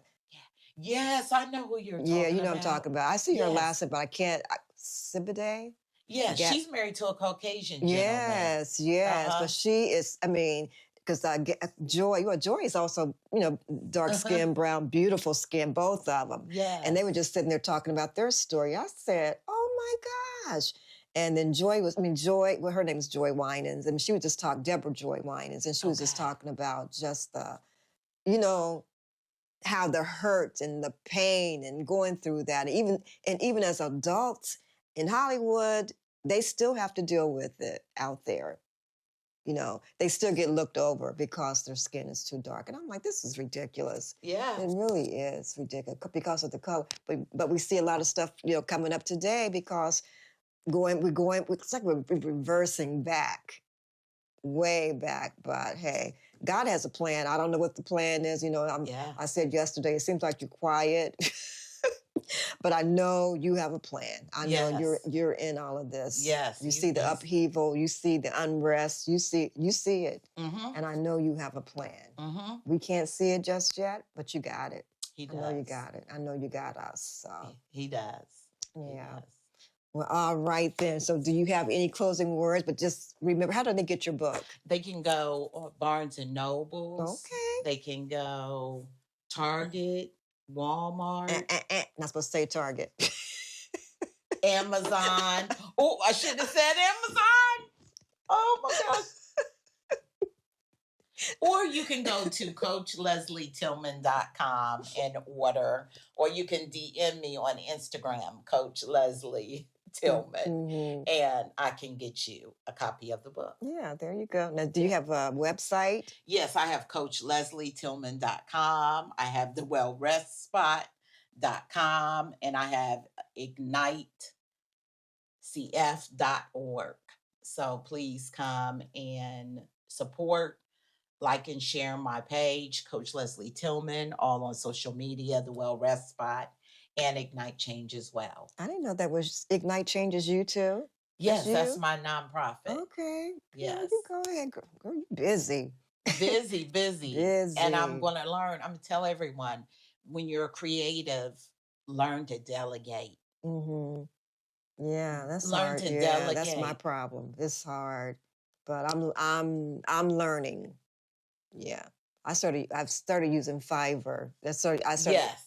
[SPEAKER 2] Yes, I know who you're talking about.
[SPEAKER 1] Yeah, you know what I'm talking about. I see her
[SPEAKER 2] Yes.
[SPEAKER 1] last, but I can't. Sibide?
[SPEAKER 2] Yes,
[SPEAKER 1] Ga-
[SPEAKER 2] she's married to a Caucasian gentleman.
[SPEAKER 1] Yes.
[SPEAKER 2] Uh-huh.
[SPEAKER 1] But she is, I mean, because Joy is also, dark skin, brown, beautiful skin, both of them.
[SPEAKER 2] Yes.
[SPEAKER 1] And they were just sitting there talking about their story. I said, oh my gosh. And then Joy, her name is Joy Winans, and she would just talk, Deborah Joy Winans, and she was just
[SPEAKER 2] Okay.
[SPEAKER 1] talking about just the, how the hurt and the pain and going through that. Even as adults in Hollywood, they still have to deal with it out there. They still get looked over because their skin is too dark. And I'm like, this is ridiculous.
[SPEAKER 2] Yeah.
[SPEAKER 1] It really is ridiculous because of the color. But we see a lot of stuff, coming up today because it's like we're reversing back, way back. But hey, God has a plan. I don't know what the plan is. I said yesterday, it seems like you're quiet. But I know you have a plan. I know you're in all of this.
[SPEAKER 2] Yes.
[SPEAKER 1] You see the upheaval, you see the unrest, you see it.
[SPEAKER 2] Mm-hmm.
[SPEAKER 1] And I know you have a plan.
[SPEAKER 2] Mm-hmm.
[SPEAKER 1] We can't see it just yet, but you got it.
[SPEAKER 2] He does.
[SPEAKER 1] I know you got it. I know you got us. So
[SPEAKER 2] he does.
[SPEAKER 1] Yeah.
[SPEAKER 2] He does.
[SPEAKER 1] Well, all right then. So do you have any closing words? But just remember, how do they get your book?
[SPEAKER 2] They can go Barnes and Nobles.
[SPEAKER 1] Okay.
[SPEAKER 2] They can go Target, Walmart.
[SPEAKER 1] Not supposed to say Target.
[SPEAKER 2] Amazon. Oh, I should have said Amazon. Oh my gosh. Or you can go to CoachLeslieTillman.com and order, or you can DM me on Instagram, Coach Leslie. Tillman, and I can get you a copy of the book.
[SPEAKER 1] Yeah, there you go. Now, do you have a website?
[SPEAKER 2] Yes, I have CoachLeslieTillman.com. I have TheWellRestSpot.com, and I have IgniteCF.org. So please come and support, like, and share my page, Coach Leslie Tillman, all on social media, The Well Rest Spot, and Ignite Change as well.
[SPEAKER 1] I didn't know that was Ignite Changes you too.
[SPEAKER 2] Yes, that's my nonprofit.
[SPEAKER 1] Okay.
[SPEAKER 2] Yes.
[SPEAKER 1] Yeah, you go ahead, girl. Girl, you busy.
[SPEAKER 2] Busy.
[SPEAKER 1] Busy.
[SPEAKER 2] And I'm going to learn. I'm going to tell everyone, when you're creative, learn to delegate.
[SPEAKER 1] Yeah, that's
[SPEAKER 2] learn
[SPEAKER 1] hard.
[SPEAKER 2] to
[SPEAKER 1] Yeah,
[SPEAKER 2] delegate.
[SPEAKER 1] that's my problem. It's hard, but I'm learning. Yeah, I've started using Fiverr. I started
[SPEAKER 2] Yes.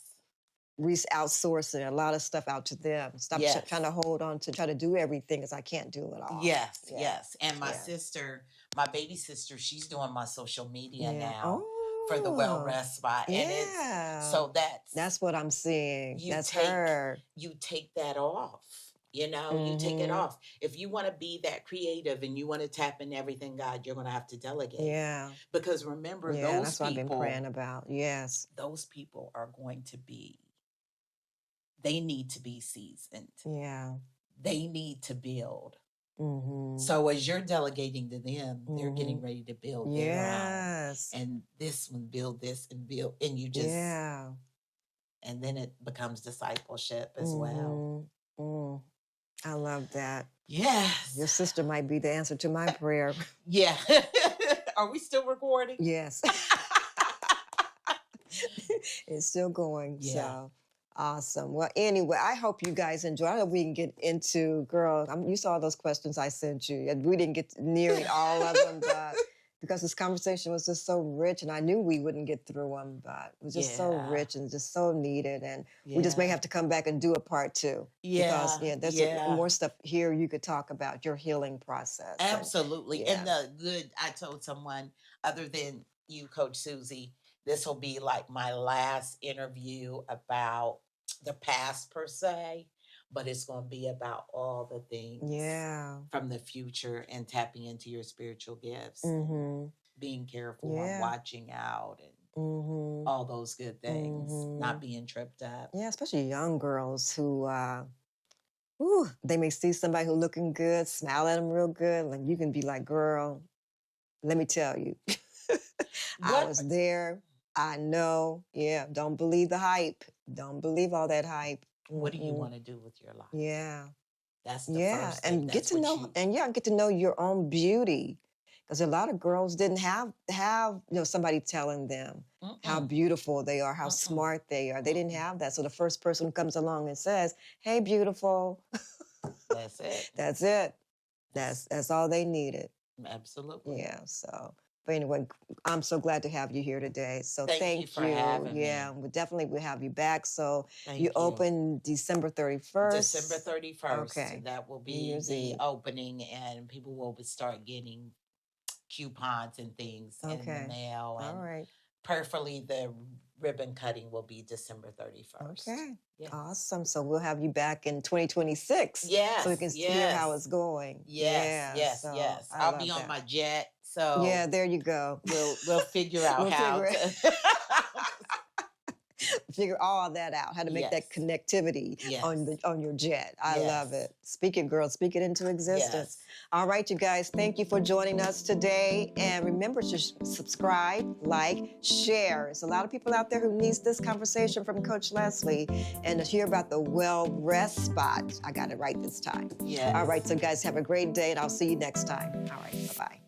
[SPEAKER 1] outsourcing a lot of stuff out to them. Stop trying to hold on to try to do everything, because I can't do it all.
[SPEAKER 2] Yes, yes. And my sister, my baby sister, she's doing my social media now for the Well Rest Spot. And it's so
[SPEAKER 1] that's what I'm seeing. That's
[SPEAKER 2] her. You take that off. You know, you take it off. If you want to be that creative and you want to tap in everything, God, you're going to have to delegate.
[SPEAKER 1] Yeah.
[SPEAKER 2] Because remember, those
[SPEAKER 1] that's
[SPEAKER 2] people,
[SPEAKER 1] what I've been praying about. Yes.
[SPEAKER 2] Those people are going to be, they need to be seasoned.
[SPEAKER 1] Yeah.
[SPEAKER 2] They need to build. So as you're delegating to them, they're getting ready to build their own. And this one, build this and build, and you just, and then it becomes discipleship as well.
[SPEAKER 1] I love that.
[SPEAKER 2] Yes.
[SPEAKER 1] Your sister might be the answer to my prayer.
[SPEAKER 2] Yeah. Are we still recording?
[SPEAKER 1] Yes. It's still going.
[SPEAKER 2] Yeah.
[SPEAKER 1] So awesome. Well, anyway, I hope you guys enjoy. I hope we can get into, girl, you saw those questions I sent you. And we didn't get nearly all of them, but because this conversation was just so rich, and I knew we wouldn't get through them, but it was just so rich and just so needed. And we just may have to come back and do a part 2. Because there's more stuff here you could talk about, your healing process.
[SPEAKER 2] Absolutely. And the good, I told someone, other than you, Coach Susie, this will be like my last interview about the past per se, but it's going to be about all the things from the future and tapping into your spiritual gifts, being careful and watching out and all those good things, not being tripped up.
[SPEAKER 1] Yeah, especially young girls who, they may see somebody who's looking good, smile at them real good, and you can be like, girl, let me tell you, I was there. I know. Yeah, don't believe the hype. Don't believe all that hype.
[SPEAKER 2] What do you want to do with your life?
[SPEAKER 1] Yeah.
[SPEAKER 2] That's the first thing.
[SPEAKER 1] And get to know get to know your own beauty. Because a lot of girls didn't have somebody telling them how beautiful they are, how smart they are. They didn't have that. So the first person who comes along and says, "Hey, beautiful."
[SPEAKER 2] That's it.
[SPEAKER 1] That's it. That's all they needed.
[SPEAKER 2] Absolutely.
[SPEAKER 1] Yeah. So, but anyway, I'm so glad to have you here today. So thank you
[SPEAKER 2] for having me.
[SPEAKER 1] Yeah, we definitely will have you back. So you open December 31st.
[SPEAKER 2] December 31st.
[SPEAKER 1] Okay.
[SPEAKER 2] That will be the opening, and people will start getting coupons and things in the mail. And
[SPEAKER 1] all right.
[SPEAKER 2] Prayerfully, the ribbon cutting will be December 31st.
[SPEAKER 1] Okay.
[SPEAKER 2] Yes.
[SPEAKER 1] Awesome. So we'll have you back in 2026.
[SPEAKER 2] Yes.
[SPEAKER 1] So we can hear how it's going.
[SPEAKER 2] Yes.
[SPEAKER 1] So
[SPEAKER 2] yes. I'll be on my jet. So
[SPEAKER 1] yeah, there you go.
[SPEAKER 2] We'll figure out how to
[SPEAKER 1] figure all that out, how to make that connectivity on your jet. I love it. Speak it, girl. Speak it into existence. All right, you guys. Thank you for joining us today. And remember to subscribe, like, share. There's a lot of people out there who needs this conversation from Coach Leslie and to hear about the Well Rest Spot. I got it right this time.
[SPEAKER 2] Yes.
[SPEAKER 1] All right, so guys, have a great day, and I'll see you next time. All right, bye-bye.